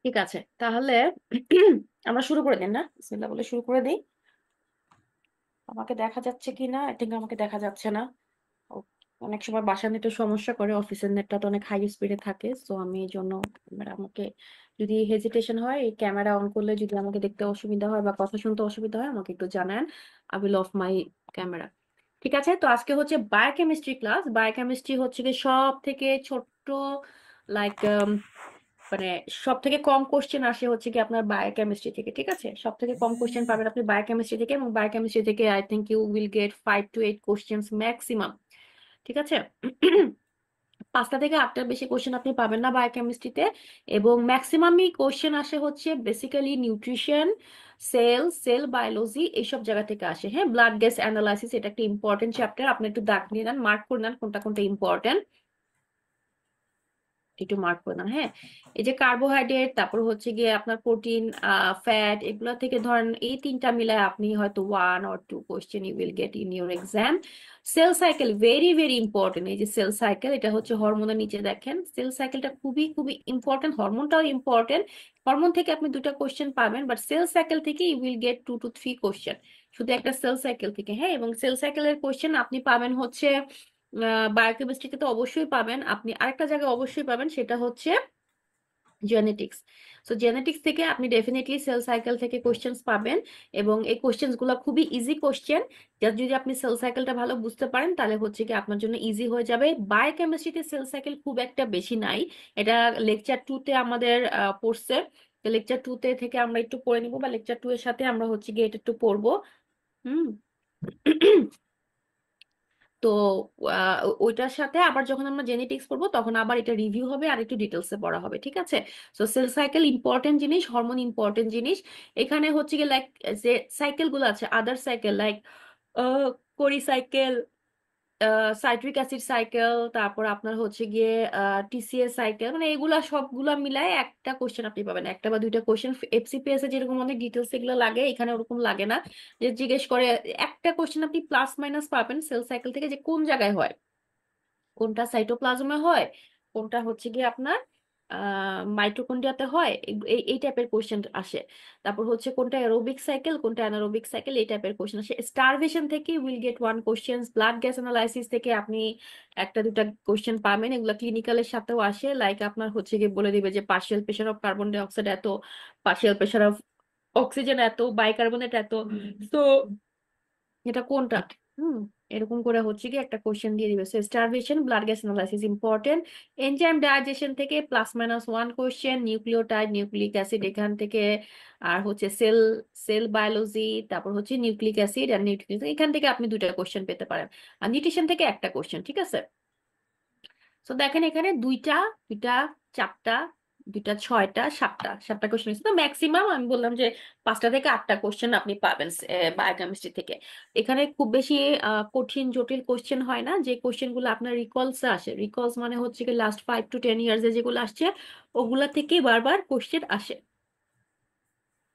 ঠিক আছে, তাহলে আমরা শুরু করে দিন না, বিসমিল্লাহ বলে শুরু করে দিই। আমাকে দেখা যাচ্ছে কি না? আই থিঙ্ক আমাকে দেখা যাচ্ছে না। ও- অনেক সময় বাসার নেটে সমস্যা করে, অফিসের নেটটা তো অনেক হাই স্পিডে থাকে, সো আমি এই জন্য আমাকে যদি হেজিটেশন হয়, এই ক্যামেরা অন করলে যদি আমাকে দেখতে অসুবিধা হয় বা কথা শুনতে অসুবিধা হয় আমাকে একটু জানান। I will of my camera. ঠিক আছে, তো আজকে হচ্ছে বায়োকেমিস্ট্রি ক্লাস। বায়োকেমিস্ট্রি হচ্ছে কি সব থেকে ছোট্ট, লাইক মানে সব থেকে কম কোশ্চেন আসে হচ্ছে কি আপনার বায়োকেমিস্ট্রি থেকে। ঠিক আছে, সব থেকে কম কোশ্চেন পাবেন আপনি বায়োকেমিস্ট্রি থেকে, এবং বায়োকেমিস্ট্রি থেকে I think you will get 5 to 8 questions maximum. ঠিক আছে, 5টা থেকে 8টার বেশি কোশ্চেন আপনি পাবেন না বায়োকেমিস্ট্রিতে। এবং ম্যাক্সিমামই কোশ্চেন আসে হচ্ছে বেসিক্যালি নিউট্রিশন, সেল বায়োলজি এইসব জায়গা থেকে আসে। হ্যাঁ, ব্লাড গ্যাস অ্যানালাইসিস এটা একটা ইম্পর্টেন্ট চ্যাপ্টার, আপনি একটু দাগ নিয়ে নেন, মার্ক করে নেন কোনটা কোনটা ইম্পর্টেন্ট, একটু মার্ক করে নেন। হ্যাঁ, এই যে কার্বোহাইড্রেট, তারপর হচ্ছে গিয়ে আপনার প্রোটিন, ফ্যাট, এগুলা থেকে ধরেন এই তিনটা মিলায় আপনি হয়তো 1 or 2 কোশ্চেন you will get in your exam. Cell cycle very very important. এই যে সেল সাইকেল, এটা হচ্ছে হরমোনের নিচে দেখেন, সেল সাইকেলটা খুবই খুবই ইম্পর্টেন্ট, হরমোনটাও ইম্পর্টেন্ট। হরমোন থেকে আপনি 2টা কোশ্চেন পাবেন, বাট সেল সাইকেল থেকে you will get 2 to 3 question, শুধু একটা সেল সাইকেল থেকে। হ্যাঁ, এবং সেল সাইকেলের কোশ্চেন আপনি পাবেন হচ্ছে বায়োকেমিস্ট্রিতে তো অবশ্যই পাবেন, আপনি আরেকটা জায়গায় অবশ্যই পাবেন, সেটা হচ্ছে জেনেটিক্স। সো জেনেটিক্স থেকে আপনি ডেফিনেটলি সেল সাইকেল থেকে কোশ্চেন্স পাবেন, এবং এই কোশ্চেন্স গুলো খুবই ইজি কোশ্চেন। যদি আপনি সেল সাইকেলটা ভালো বুঝতে পারেন তাহলে হচ্ছে কি আপনার জন্য ইজি হয়ে যাবে। বায়োকেমিস্ট্রিতে সেল সাইকেল খুব একটা বেশি নাই, এটা লেকচার 2 তে আমাদের পড়ছে। লেকচার 2 থেকে আমরা একটু পড়ে নিবো, বা লেকচার 2 এর সাথে আমরা হচ্ছে গিয়ে এটা একটু পড়বো। হুম। তো ওইটার সাথে আবার যখন আমরা জেনেটিক্স পড়বো তখন আবার এটা রিভিউ হবে আর একটু ডিটেলসে পড়া হবে। ঠিক আছে, সো সেল সাইকেল ইম্পর্টেন্ট জিনিস, হরমোন ইম্পর্টেন্ট জিনিস। এখানে হচ্ছে কি লাইক যে সাইকেল গুলো আছে, আদার সাইকেল লাইক কোরি সাইকেল, সাইট্রিক অ্যাসিড সাইকেল, তারপর আপনার হচ্ছে গিয়ে টিসিএস সাইকেল, মানে এগুলা সবগুলা মিলায় একটা কোশ্চেন আপনি পাবেন, একটা বা 2টা কোশ্চেন। এফসিপিএস এ যেরকম অনেক ডিটেলস এগুলো লাগে, এখানে ওরকম লাগে না, যে জিজ্ঞেস করে একটা কোশ্চেন আপনি প্লাস মাইনাস পাবেন সেল সাইকেল থেকে, যে কোন জায়গায় হয়, কোনটা সাইটোপ্লাজমে হয়, কোনটা হচ্ছে গিয়ে আপনার মাইটোকন্ড্রিয়াতে হয়, এই টাইপের কোশ্চেন আসে। তারপর হচ্ছে কোনটা অ্যারোবিক সাইকেল, কোনটা অ্যানারোবিক সাইকেল, এই টাইপের কোশ্চেন আসে। স্টারভেশন থেকে will get 1 question, blood gas analysis থেকে আপনি একটা 2টা কোশ্চেন পাবেন, এগুলো ক্লিনিক্যালের সাথেও আসে। লাইক আপনার হচ্ছে গিয়ে বলে দিবে যে partial pressure of carbon dioxide এত, পার্শিয়াল প্রেশার অফ অক্সিজেন এত, বাইকার্বনেট এত। তো এটা কোনটা, হুম, এরকম করে হচ্ছে কি একটা কোশ্চেন দিয়ে দিবে। So starvation, blood gas analysis important. Enzyme digestion থেকে +- 1 কোশ্চেন, নিউক্লিওটাইড, নিউক্লিক অ্যাসিড এখান থেকে, আর হচ্ছে সেল বায়োলজি, তারপর হচ্ছে নিউক্লিক অ্যাসিড আর নিউক্লিক, এখান থেকে আপনি 2টা কোশ্চেন পেতে পারেন। আর নিউট্রিশন থেকে একটা কোশ্চেন। ঠিক আছে, তো দেখেন এখানে 2টা, 2টা, 4টা, 2টা, 6টা, 7টা কোশ্চেন আছে। তো ম্যাক্সিমাম আমি বললাম যে 5টা থেকে 8টা কোশ্চেন আপনি পাবেন বায়োকেমিস্ট্রি থেকে। এখানে খুব বেশি কঠিন জটিল কোশ্চেন হয় না, যে কোশ্চেন গুলো আপনার রিকলস আসে, রিকলস মানে হচ্ছে কি লাস্ট 5 to 10 ইয়ার্স এ যেগুলো আসছে, ওগুলা থেকে বারবার কোশ্চেন আসে।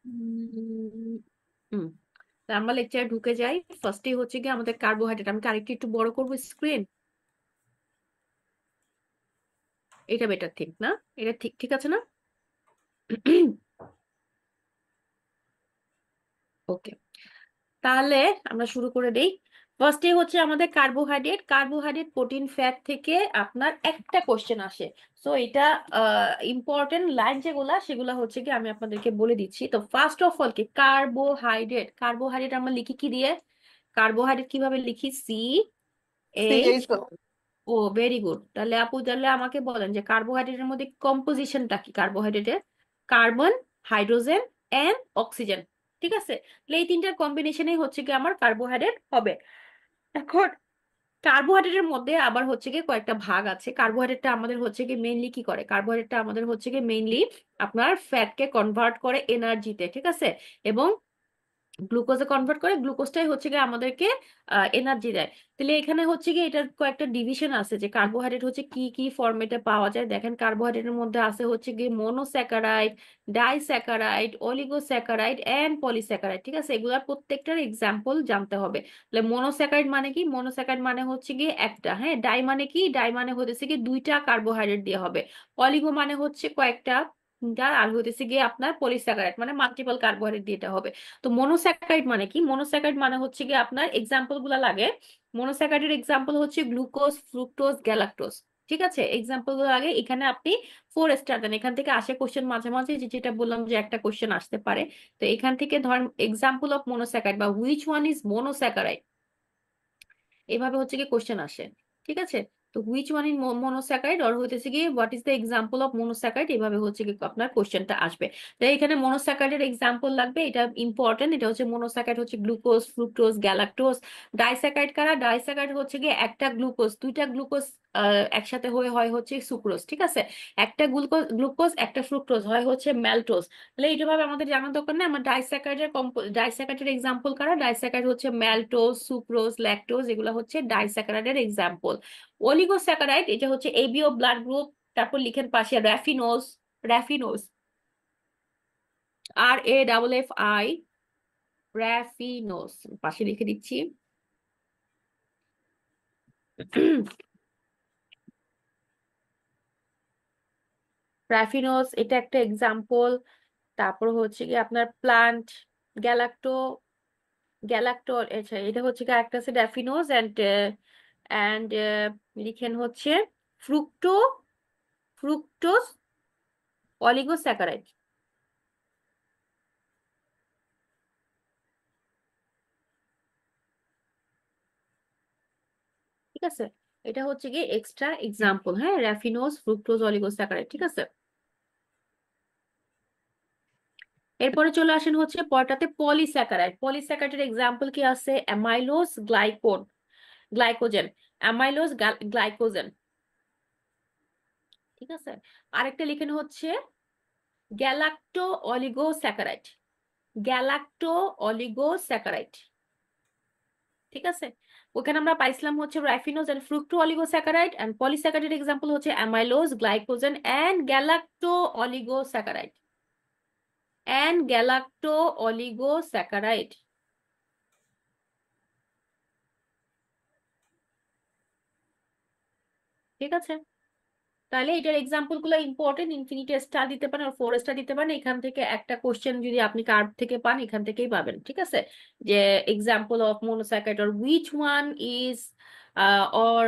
উম, হুম, তা আমরা লেকচারে ঢুকে যাই। ফার্স্টে হচ্ছে কি আমাদের কার্বোহাইড্রেট, আমি কি আরেকটু একটু বড় করবো স্ক্রিন? এটা বেটার ঠিক না? এটা ঠিক ঠিক আছে না? ওকে, তাহলে আমরা শুরু করে দেই। ফার্স্টে হচ্ছে আমাদের কার্বোহাইড্রেট, কার্বোহাইড্রেট, প্রোটিন, ফ্যাট থেকে আপনার একটা কোশ্চেন আসে। সো এটা ইম্পর্টেন্ট লাইন যেগুলা সেগুলা হচ্ছে কি আমি আপনাদেরকে বলে দিচ্ছি। তো ফার্স্ট অফ অল কি কার্বোহাইড্রেট, কার্বোহাইড্রেট আমরা লিখি কি দিয়ে? কার্বোহাইড্রেট কিভাবে লিখি? CH CH। ও ভেরি গুড, তাহলে আপু তাহলে আমাকে বলেন যে কার্বোহাইড্রেটের মধ্যে কম্পোজিশনটা কি কার্বোহাইড্রেটের? Carbon, hydrogen and oxygen. ঠিক আছে, তাহলে এই তিনটার কম্বিনেশনেই হচ্ছে কি আমার কার্বোহাইড্রেট হবে। এখন কার্বোহাইড্রেটের মধ্যে আবার হচ্ছে কি কয়েকটা ভাগ আছে। কার্বোহাইড্রেটটা আমাদের হচ্ছে কি মেইনলি কি করে, কার্বোহাইড্রেটটা আমাদের হচ্ছে কি মেইনলি আপনার ফ্যাটকে কনভার্ট করে এনার্জিতে। ঠিক আছে, এবং গ্লুকোজে কনভার্ট করে, গ্লুকোজটাই হচ্ছে গিয়ে আমাদেরকে এনার্জি দেয়। তাহলে এখানে হচ্ছে গিয়ে এটার কয়েকটা ডিভিশন আছে, যে কার্বোহাইড্রেট হচ্ছে কি কি ফরম্যাটে পাওয়া যায়। দেখেন কার্বোহাইড্রেটের মধ্যে আছে হচ্ছে গিয়ে monosaccharide, disaccharide, oligosaccharide and polysaccharide. ঠিক আছে, এগুলার প্রত্যেকটার এক্সাম্পল জানতে হবে। তাহলে মনোস্যাকারাইড মানে কি? মনোস্যাকারাইড মানে হচ্ছে গিয়ে একটা। হ্যাঁ, ডাই মানে কি? ডাই মানে হচ্ছে কি 2টা কার্বোহাইড্রেট দিয়ে হবে। অলিগো মানে হচ্ছে কয়েকটা, যার আর হইতেছে গিয়ে আপনার পলিস্যাকারাইড, মানে মাল্টিপল কার্বোহাইড্রেট দিয়ে এটা হবে। তো মনোস্যাকারাইড মানে কি? মনোস্যাকারাইড মানে হচ্ছে গিয়ে আপনার এক্সাম্পল গুলা লাগে। মনোস্যাকারাইডের এক্সাম্পল হচ্ছে গ্লুকোজ, ফ্রুক্টোজ, গ্যালাক্টোজ। ঠিক আছে, এক্সাম্পল গুলো আগে এখানে আপনি 4 স্টার দেন। এখান থেকে আসে কোশ্চেন মাঝে মাঝে, যেটা বললাম যে একটা কোশ্চেন আসতে পারে। তো এখান থেকে ধরেন এক্সাম্পল অফ মনোস্যাকারাইড বা হুইচ ওয়ান ইজ মনোস্যাকারাইড, এভাবে হচ্ছে কি কোশ্চেন আসে। ঠিক আছে, তো which one in monosaccharide or হইতেছে কি what is the example of monosaccharide, এভাবে হচ্ছে কি আপনার কোশ্চেনটা আসবে। তাই এখানে মনোস্যাকারাইডের এক্সাম্পল লাগবে, এটা ইম্পর্টেন্ট। এটা হচ্ছে মনোস্যাকারাইড হচ্ছে গ্লুকোজ, ফ্রুক্টোজ, গ্যালাক্টোজ। ডাইস্যাকারাইড কারা? ডাইস্যাকারাইড হচ্ছে কি একটা গ্লুকোজ, দুইটা গ্লুকোজ একসাথে হয়ে হয় হচ্ছে সুক্রোজ। ঠিক আছে, একটা গ্লুকোজ গ্লুকোজ একটা ফ্রুক্টোজ হয় হচ্ছে ম্যালটোজ। তাহলে এইভাবে আমাদের জানার দরকার নেই। আমার ডাইস্যাকারাইডের এক্সাম্পল কারা? ডাইস্যাকারাইড হচ্ছে ম্যালটোজ, সুক্রোজ, ল্যাকটোজ, এগুলো হচ্ছে ডাইস্যাকারাইডের এক্সাম্পল। অলিগোস্যাকারাইড এটা হচ্ছে এবিও ব্লাড গ্রুপ। তারপর লিখেন পাশে র্যাফিনোজ, র্যাফিনোজ, RAFFI, র্যাফিনোজ, পাশে লিখে দিচ্ছি। র্যাফিনোজ এটা একটা এক্সাম্পল। তারপর হচ্ছে কি আপনার প্লান্ট গ্যালাক্টো, গ্যালাক্টো, আচ্ছা এটা হচ্ছে কি একটা আছে ড্যাফিনোজ অ্যান্ড অ্যান্ড লিখেন হচ্ছে ফ্রুক্টো, ফ্রুক্টোজ অলিগোস্যাকারাইড। ঠিক আছে, এটা হচ্ছে কি এক্সট্রা এক্সাম্পল, হ্যাঁ, র্যাফিনোজ, ফ্রুক্টোজ, অলিগোস্যাকারাইড। ঠিক আছে, এরপরে চলে আসেন হচ্ছে পরটাতে পলিস্যাকারাইড। পলিস্যাকারাইডের এক্সাম্পল কি আছে? Amylose, glycone, glycogen, amylose, glycogen. ঠিক আছে, আরেকটা লিখেন হচ্ছে গ্যালাক্টো অলিগোস্যাকারাইড, গ্যালাক্টো অলিগোস্যাকারাইড। ঠিক আছে, ওখানে আমরা পাইছিলাম হচ্ছে raffinose and fructo oligosaccharide, and পলিস্যাকারাইডের এক্সাম্পল হচ্ছে amylose, glycogen and galacto oligosaccharide, and galacto oligosaccharide. ঠিক আছে, তাহলে এটার এক্সাম্পল গুলো ইম্পর্টেন্ট। ইনফিনিটি স্টার দিতে পারেন আর 4 স্টার দিতে পারেন। এখান থেকে একটা কোশ্চেন যদি আপনি কার্ভ থেকে পান, এখান থেকেই পাবেন। ঠিক আছে, যে example of monosaccharide or which one is or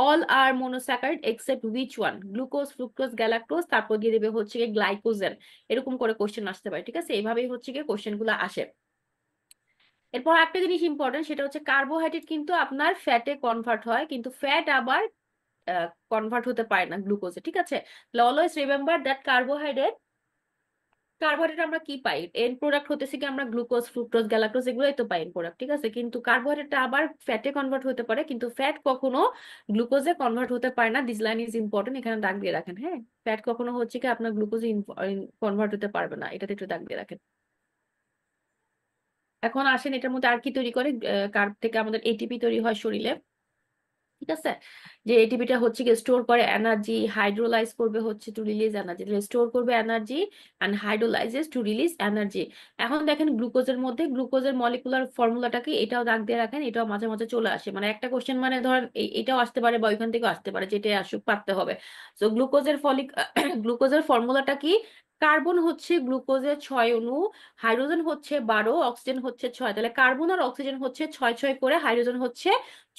all are monosaccharide except which one, glucose, fructose, galactose, তারপর দিয়ে দেবে হচ্ছে গিয়ে গ্লাইকোজেন। এরকম করে কোশ্চেন আসতে পারে। ঠিক আছে, এইভাবেই হচ্ছে গিয়ে কোশ্চেন গুলো আসে। এরপর একটা জিনিস ইম্পর্টেন্ট, সেটা হচ্ছে কার্বোহাইড্রেট কিন্তু আপনার ফ্যাটে কনভার্ট হয়, কিন্তু ফ্যাট আবার কনভার্ট হতে পারে না গ্লুকোজে। ঠিক আছে, always remember that carbohydrate, carbohydrate আমরা কি পাই? এন্ড প্রোডাক্ট হতেছে কি আমরা গ্লুকোজ, ফ্রুক্টোজ, গ্যালাক্টোজ এগুলোই তো পাই এন্ড প্রোডাক্ট। ঠিক আছে, কিন্তু কার্বোহাইড্রেটটা আবার ফ্যাটে কনভার্ট হতে পারে, কিন্তু ফ্যাট কখনো গ্লুকোজে কনভার্ট হতে পারে না। দিস লাইন ইজ ইম্পর্টেন্ট, এখানে দাগ দিয়ে রাখেন। হ্যাঁ, ফ্যাট কখনো হচ্ছে কি আপনার গ্লুকোজে কনভার্ট হতে পারবে না, এটাতে একটু দাগ দিয়ে রাখেন। এখন আসেন এটার মধ্যে আর কি তৈরি করে। কার্ব থেকে আমাদের এটিপি তৈরি হয় শরীরে। ঠিক আছে, যে এটিপিটা হচ্ছে কি স্টোর করে এনার্জি, হাইড্রোলাইজ করবে হচ্ছে টু রিলিজ এনার্জি, স্টোর করবে energy and hydrolyses to release energy. এখন দেখেন গ্লুকোজের মধ্যে গ্লুকোজের মলিকুলার ফর্মুলাটা কি, এটাও দাগ দিয়ে রাখেন। এটাও মাঝে মাঝে চলে আসে, মানে একটা কোশ্চেন, মানে ধরেন এটাও আসতে পারে বা ওইখান থেকেও আসতে পারে, যেটা আসুক পারতে হবে। তো গ্লুকোজের গ্লুকোজের ফর্মুলাটা কি? কার্বন হচ্ছে গ্লুকোজের 6 অণু, হাইড্রোজেন হচ্ছে 12, অক্সিজেন হচ্ছে 6। তাহলে কার্বন আর অক্সিজেন হচ্ছে 6 6 করে, হাইড্রোজেন হচ্ছে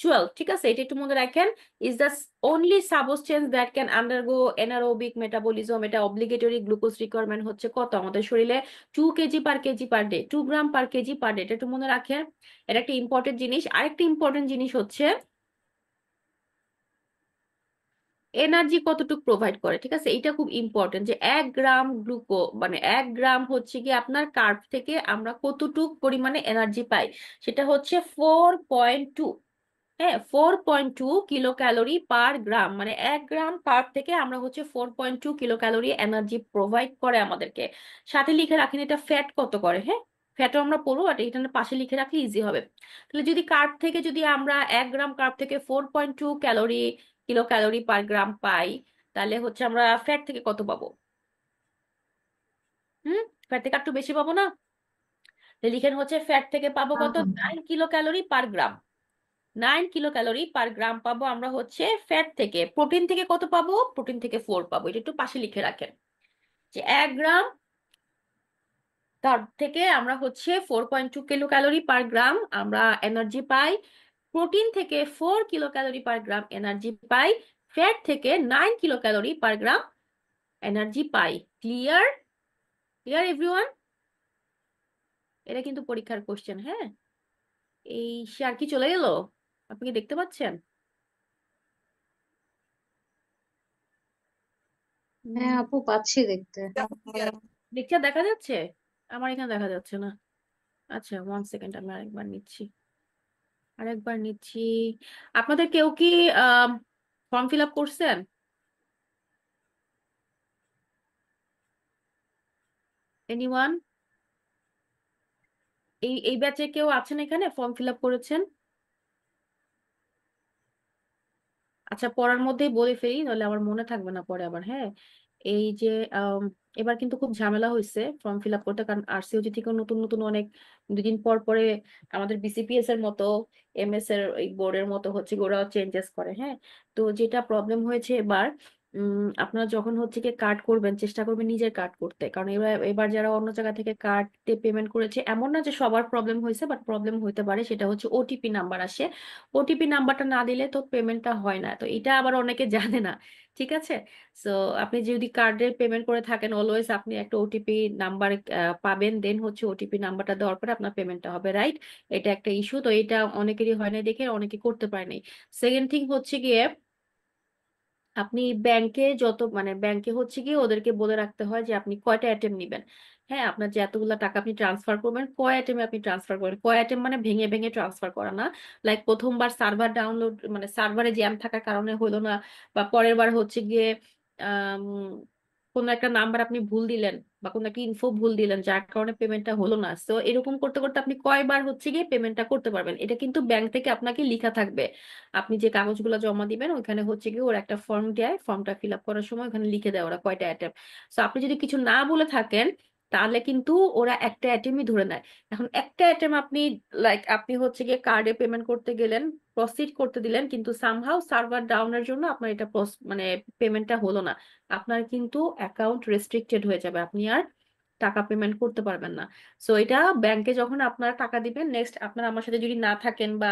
12। ঠিক আছে, এটা একটু মনে রাখেন। Is the only substance that can undergo anaerobic metabolism. এটা অব্লিগেটরি গ্লুকোজ রিকোয়ারমেন্ট হচ্ছে কত আমাদের শরীরে? 2 kg/kg/ডে, 2 গ্রাম/kg/ডে। এটা একটু মনে রাখেন, এটা একটা ইম্পর্টেন্ট জিনিস। আরেকটা ইম্পর্টেন্ট জিনিস হচ্ছে এনার্জি কতটুকু প্রোভাইড করে। ঠিক আছে, এটা খুব ইম্পর্টেন্ট, যে 1 গ্রাম মানে 1 গ্রাম হচ্ছে কি আপনার কার্ব থেকে আমরা কতটুকু পরিমাণে এনার্জি পাই, সেটা হচ্ছে 4.2। হ্যাঁ, 4.2 কিলো ক্যালোরি/গ্রাম, মানে 1 গ্রাম কার্ব থেকে আমরা হচ্ছে 4.2 কিলো ক্যালোরি এনার্জি প্রোভাইড করে আমাদেরকে। সাথে লিখে রাখেন এটা ফ্যাট কত করে। হ্যাঁ, ফ্যাটও আমরা পড়বো, আর এখানে পাশে লিখে রাখলে ইজি হবে। তাহলে যদি কার্ব থেকে যদি আমরা 1 গ্রাম কার্ব থেকে 4.2 কিলো ক্যালোরি/গ্রাম পাই, তাহলে হচ্ছে আমরা ফ্যাট থেকে কত পাবো? ফ্যাট থেকে একটু বেশি পাবো না? তাহলে লিখেন হচ্ছে ফ্যাট থেকে পাবো কত, 9 কিলো ক্যালোরি পার গ্রাম। 9 কিলো ক্যালোরি পার গ্রাম পাবো আমরা হচ্ছে ফ্যাট থেকে। প্রোটিন থেকে কত পাবো? প্রোটিন থেকে 4 পাবো। এটা একটু পাশে লিখে রাখেন যে 1 গ্রাম, তার থেকে আমরা হচ্ছে 4.2 কিলো ক্যালোরি পার গ্রাম আমরা এনার্জি পাই। প্রোটিন থেকে 4 কিলো ক্যালোরি পার গ্রাম এনার্জি পাই। ফ্যাট থেকে 9 কিলো ক্যালোরি পার গ্রাম এনার্জি পাই। ক্লিয়ার? Clear everyone? এটা কিন্তু পরীক্ষার কোশ্চেন, হ্যাঁ। এই শেয়ার কি চলে গেল? আপনি কি দেখতে পাচ্ছেন? হ্যাঁ উম, আপু, পাচ্ছি দেখতে। লেকচার দেখা যাচ্ছে? আমার এখানে দেখা যাচ্ছে না। আচ্ছা, 1 সেকেন্ড, আমি আরেকবার নিচ্ছি। আপনাদের কেউ কি ফর্ম ফিল আপ করছেন? এনিওয়ান? এই ব্যাচে কেউ আছেন এখানে ফর্ম ফিল আপ করেছেন? আচ্ছা, পড়ার মধ্যেই বলে ফেলি, নাহলে আমার মনে থাকবে না পরে আবার, হ্যাঁ। এই যে আম, এবার কিন্তু খুব ঝামেলা হয়েছে ফর্ম ফিল আপ করতে, কারণ আরসিওজি থেকে নতুন নতুন অনেক 2 দিন পর পরে আমাদের বিসিপিএস এর মতো, এমএস এর এই বোর্ডের মতো হচ্ছে গিয়ে ওরাও চেঞ্জেস করে, হ্যাঁ। তো যেটা প্রবলেম হয়েছে এবার, আপনারা যখন হচ্ছে গিয়ে কার্ড করবেন চেষ্টা করবেন নিজের কার্ড করতে, কারণ এবার এবার যারা অন্য জায়গা থেকে কার্ড দিয়ে পেমেন্ট করেছে, এমন না যে সবার প্রবলেম হয়েছে, বাট প্রবলেম হইতে পারে। সেটা হচ্ছে ওটিপি নাম্বার আসে, ওটিপি নাম্বারটা না দিলে তো পেমেন্টটা হয় না, তো এটা আবার অনেকে জানে না। ঠিক আছে। সো আপনি যদি কার্ডে পেমেন্ট করে থাকেন, অলওয়েজ আপনি একটা ওটিপি নাম্বার পাবেন, দেন হচ্ছে ওটিপি নাম্বারটা দেওয়ার পরে আপনার পেমেন্টটা হবে, রাইট? এটা একটা ইস্যু, তো এটা অনেকেরই হয় না দেখে অনেকে করতে পারেনি। সেকেন্ড থিং হচ্ছে গিয়ে, আপনি ব্যাংকে যত মানে ব্যাংকে হচ্ছে কি ওদেরকে বলে রাখতে হয় যে আপনি কয়টা অ্যাটেম্প নেবেন। হ্যাঁ, আপনার যে এতগুলা টাকা আপনি ট্রান্সফার করবেন, কয় অ্যাটেমে আপনি ট্রান্সফার করবেন। কয় অ্যাটেম্প মানে ভেঙে ভেঙে ট্রান্সফার করা না। লাইক প্রথমবার সার্ভার ডাউনলোড মানে সার্ভারে জ্যাম থাকার কারণে হলো না, বা পরের বার হচ্ছে গিয়ে আম, কোনো একটা নাম্বার আপনি ভুল দিলেন, বা কোনো একটা ইনফো ভুল দিলেন যার কারণে পেমেন্টটা হলো না। তো এরকম করতে করতে আপনি কয়বার হচ্ছে গিয়ে পেমেন্টটা করতে পারবেন, এটা কিন্তু ব্যাংক থেকে আপনাকে লিখা থাকবে। আপনি যে কাগজগুলো জমা দিবেন ওখানে হচ্ছে কি ওরা একটা ফর্ম দেয়, ফর্মটা ফিল আপ করার সময় ওখানে লিখে দেয় ওরা কয়টা অ্যাটেম্প। তো আপনি যদি কিছু না বলে থাকেন তাহলে কিন্তু ওরা একটা অ্যাটেম্পই ধরে নেয়। এখন একটা অ্যাটেম্প আপনি, লাইক আপনি হচ্ছে গিয়ে কার্ডে পেমেন্ট করতে গেলেন, প্রসিড করতে দিলেন, কিন্তু সামহাউ সার্ভার ডাউনের জন্য আপনার এটা মানে পেমেন্টটা হলো না, আপনার কিন্তু অ্যাকাউন্ট রেস্ট্রিক্টেড হয়ে যাবে, আপনি আর টাকা পেমেন্ট করতে পারবেন না। সো এটা ব্যাংকে যখন আপনারা টাকা দিবেন নেক্সট, আপনারা আমার সাথে যদি না থাকেন, বা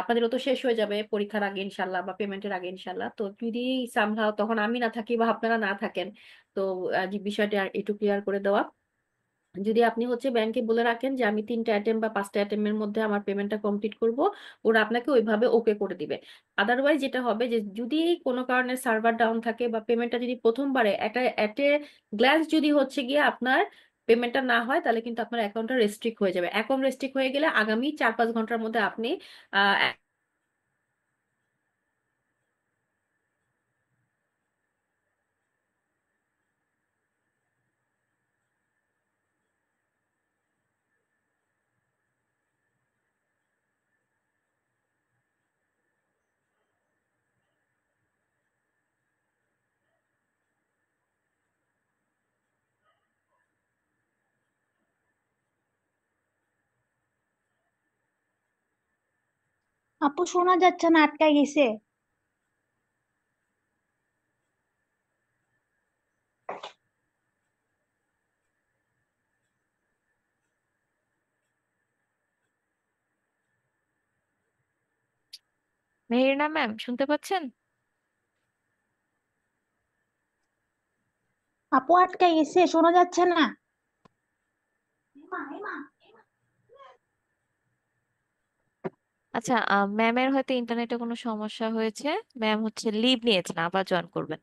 আপনাদেরও তো শেষ হয়ে যাবে পরীক্ষার আগে ইনশাল্লাহ, বা পেমেন্টের আগে ইনশাল্লাহ, তো যদি সামহাও তখন আমি না থাকি বা আপনারা না থাকেন, তো যে বিষয়টা একটু ক্লিয়ার করে দেওয়া। যদি আপনি হচ্ছে ব্যাংকে বলে রাখেন যে আমি 3টা অ্যাটেম্প বা 5টা অ্যাটেম্পের মধ্যে আমার পেমেন্টটা কমপ্লিট করব, ওরা আপনাকে ওইভাবে ওকে করে দিবে। আদারওয়াইজ যেটা হবে যে যদি কোনো কারণে সার্ভার ডাউন থাকে, বা পেমেন্টটা যদি প্রথমবারে একটা অ্যাটে গ্ল্যান্স যদি হচ্ছে গিয়ে আপনার পেমেন্টটা না হয়, তাহলে কিন্তু আপনার অ্যাকাউন্টটা রেস্ট্রিক্ট হয়ে যাবে। অ্যাকাউন্ট রেস্ট্রিক্ট হয়ে গেলে আগামী 4-5 ঘন্টার মধ্যে আপনি আহ আপু শোনা যাচ্ছে না, আটকায় গেছে। মেহেরিনা ম্যাম শুনতে পাচ্ছেন? আপু আটকায় গেছে, শোনা যাচ্ছে না। আচ্ছা, ম্যামের হয়তো ইন্টারনেটে কোনো সমস্যা হয়েছে। ম্যাম হচ্ছে লিভ নিয়েছেন, আবার জয়েন করবেন।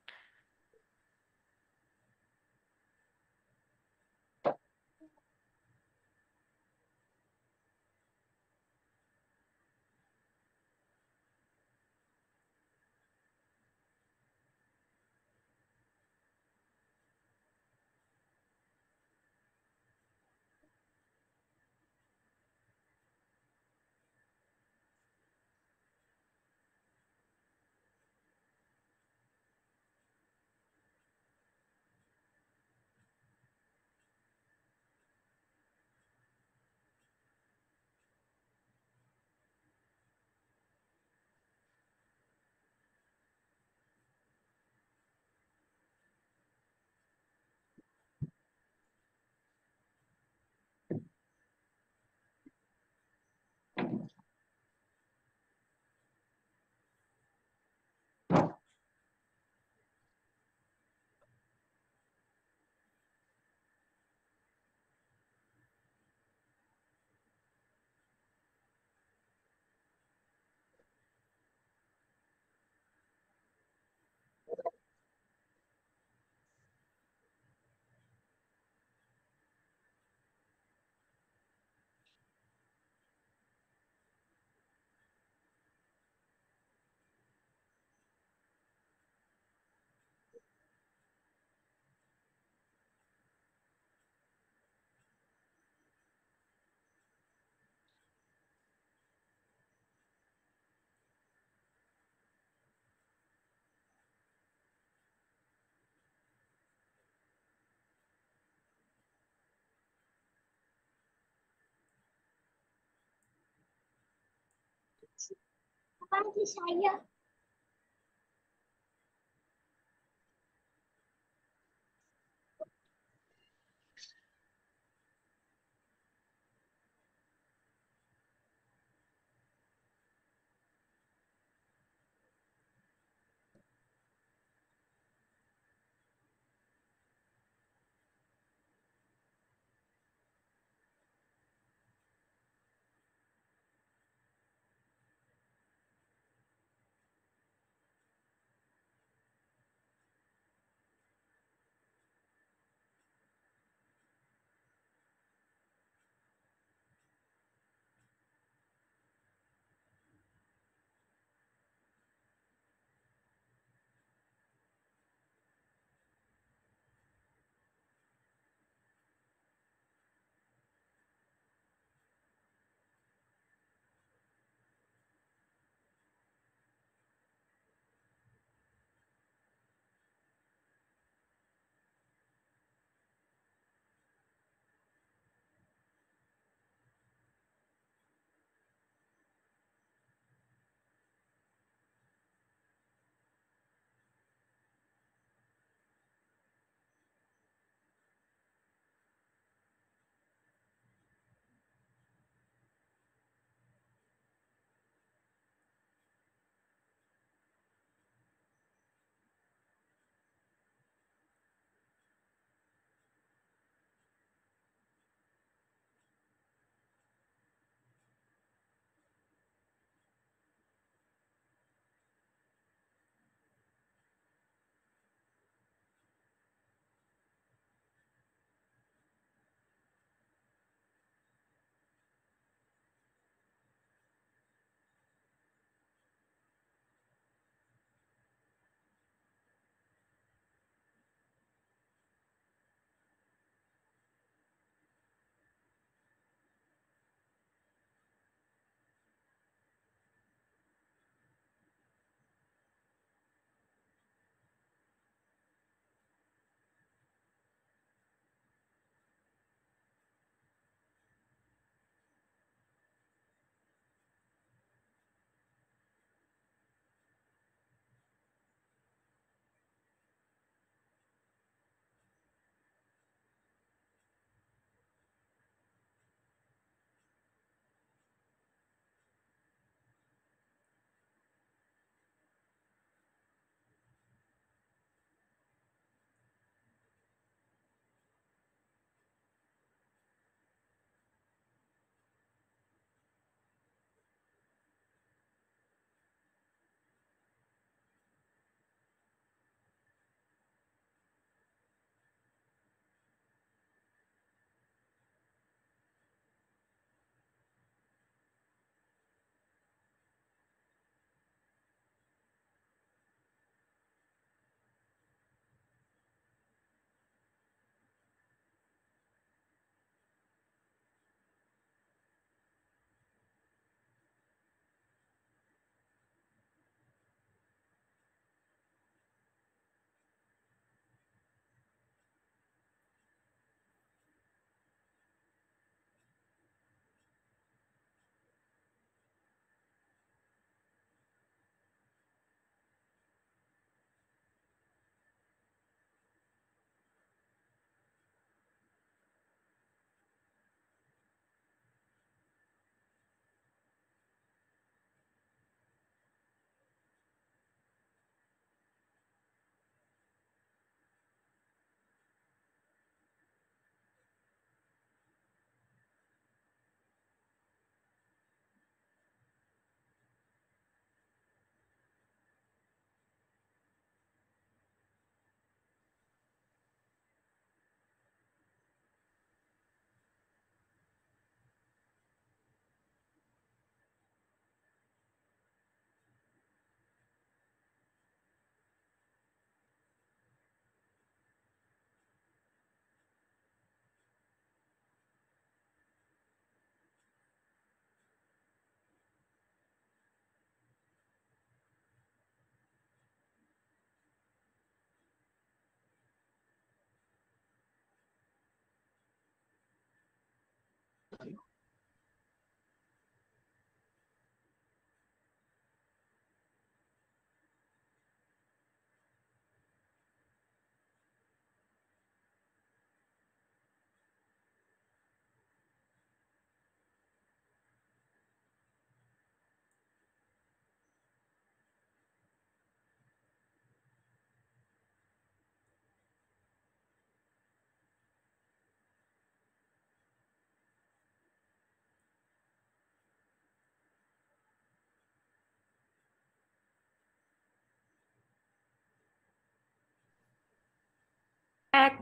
এক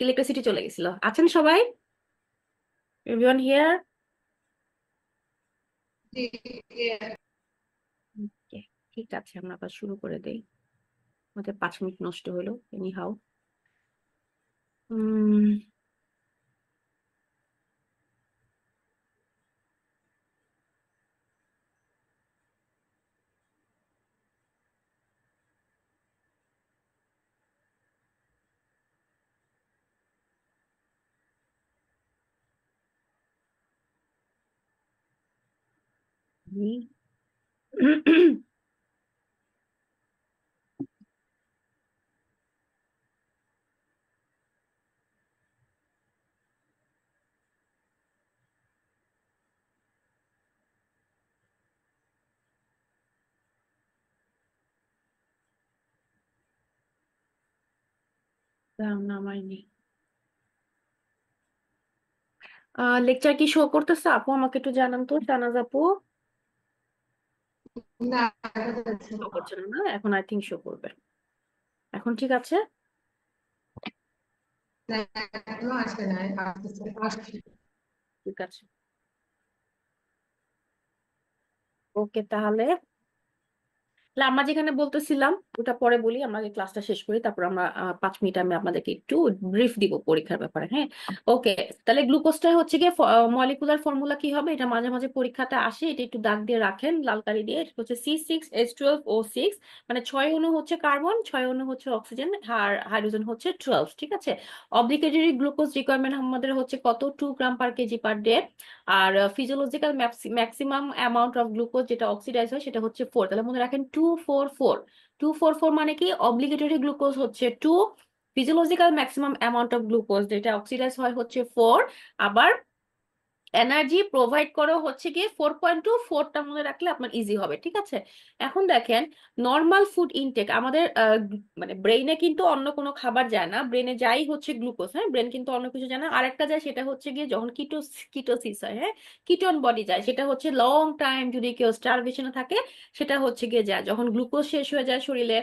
ইলেকট্রিসিটি চলে গেছিল। আছেন সবাই? Everyone here? ঠিক আছে, আমরা আবার শুরু করে দেই। আমাদের 5 মিনিট নষ্ট হলো এনি হাউ। নামাইনি। লেকচার কি শো করতেছে আপু? আমাকে একটু জানান তো, শাহনাজ আপু। না শো করছে না, না? এখন আই থিঙ্ক শো করবে। এখন ঠিক আছে? এখনো আসে নাই, আসছে। ঠিক আছে, ওকে। তাহলে তাহলে আমরা যেখানে বলতেছিলাম ওটা পরে বলি, আমরা আগে ক্লাসটা শেষ করি, তারপর আমরা 5 মিনিট আমি আপনাদেরকে একটু ব্রিফ দিব পরীক্ষার ব্যাপারে। হ্যাঁ, ওকে। তাহলে গ্লুকোজটা হচ্ছে গিয়ে মলিকুলার ফর্মুলা কি হবে, এটা মাঝে মাঝে পরীক্ষাতে আসে, এটা একটু দাগ দিয়ে রাখেন লাল কালি দিয়ে। এটা হচ্ছে C6H12O6, মানে 6 অণু হচ্ছে কার্বন, 6 অণু হচ্ছে অক্সিজেন, আর হাইড্রোজেন হচ্ছে 12। ঠিক আছে। অব্লিগেটরি গ্লুকোজ রিকোয়ারমেন্ট আমাদের হচ্ছে কত, 2 গ্রাম/kg/ডে। আর physiological maximum amount of glucose যেটা অক্সিডাইজ হয় সেটা হচ্ছে 4। তাহলে মনে রাখেন 244। 244 মানে কি, অব্লিগেটরি গ্লুকোজ হচ্ছে 2, physiological maximum amount of glucose যেটা অক্সিডাইজ হয় হচ্ছে 4, আবার এনার্জি প্রোভাইড করো হচ্ছে গিয়ে 4.24টা মনে রাখলে আপনার ইজি হবে। ঠিক আছে। এখন দেখেন, নর্মাল ফুড ইনটেক আমাদের মানে ব্রেইনে কিন্তু অন্য কোনো খাবার যায় না, ব্রেনে যাই হচ্ছে গ্লুকোজ। হ্যাঁ, ব্রেন কিন্তু অন্য কিছু যায় না। আরেকটা যায়, সেটা হচ্ছে গিয়ে যখন কিটোসিস হয়, হ্যাঁ, কিটোন বডি যায়, সেটা হচ্ছে লং টাইম যদি কেউ স্টারভেশনে থাকে, সেটা হচ্ছে গিয়ে যায় যখন গ্লুকোজ শেষ হয়ে যায় শরীরে।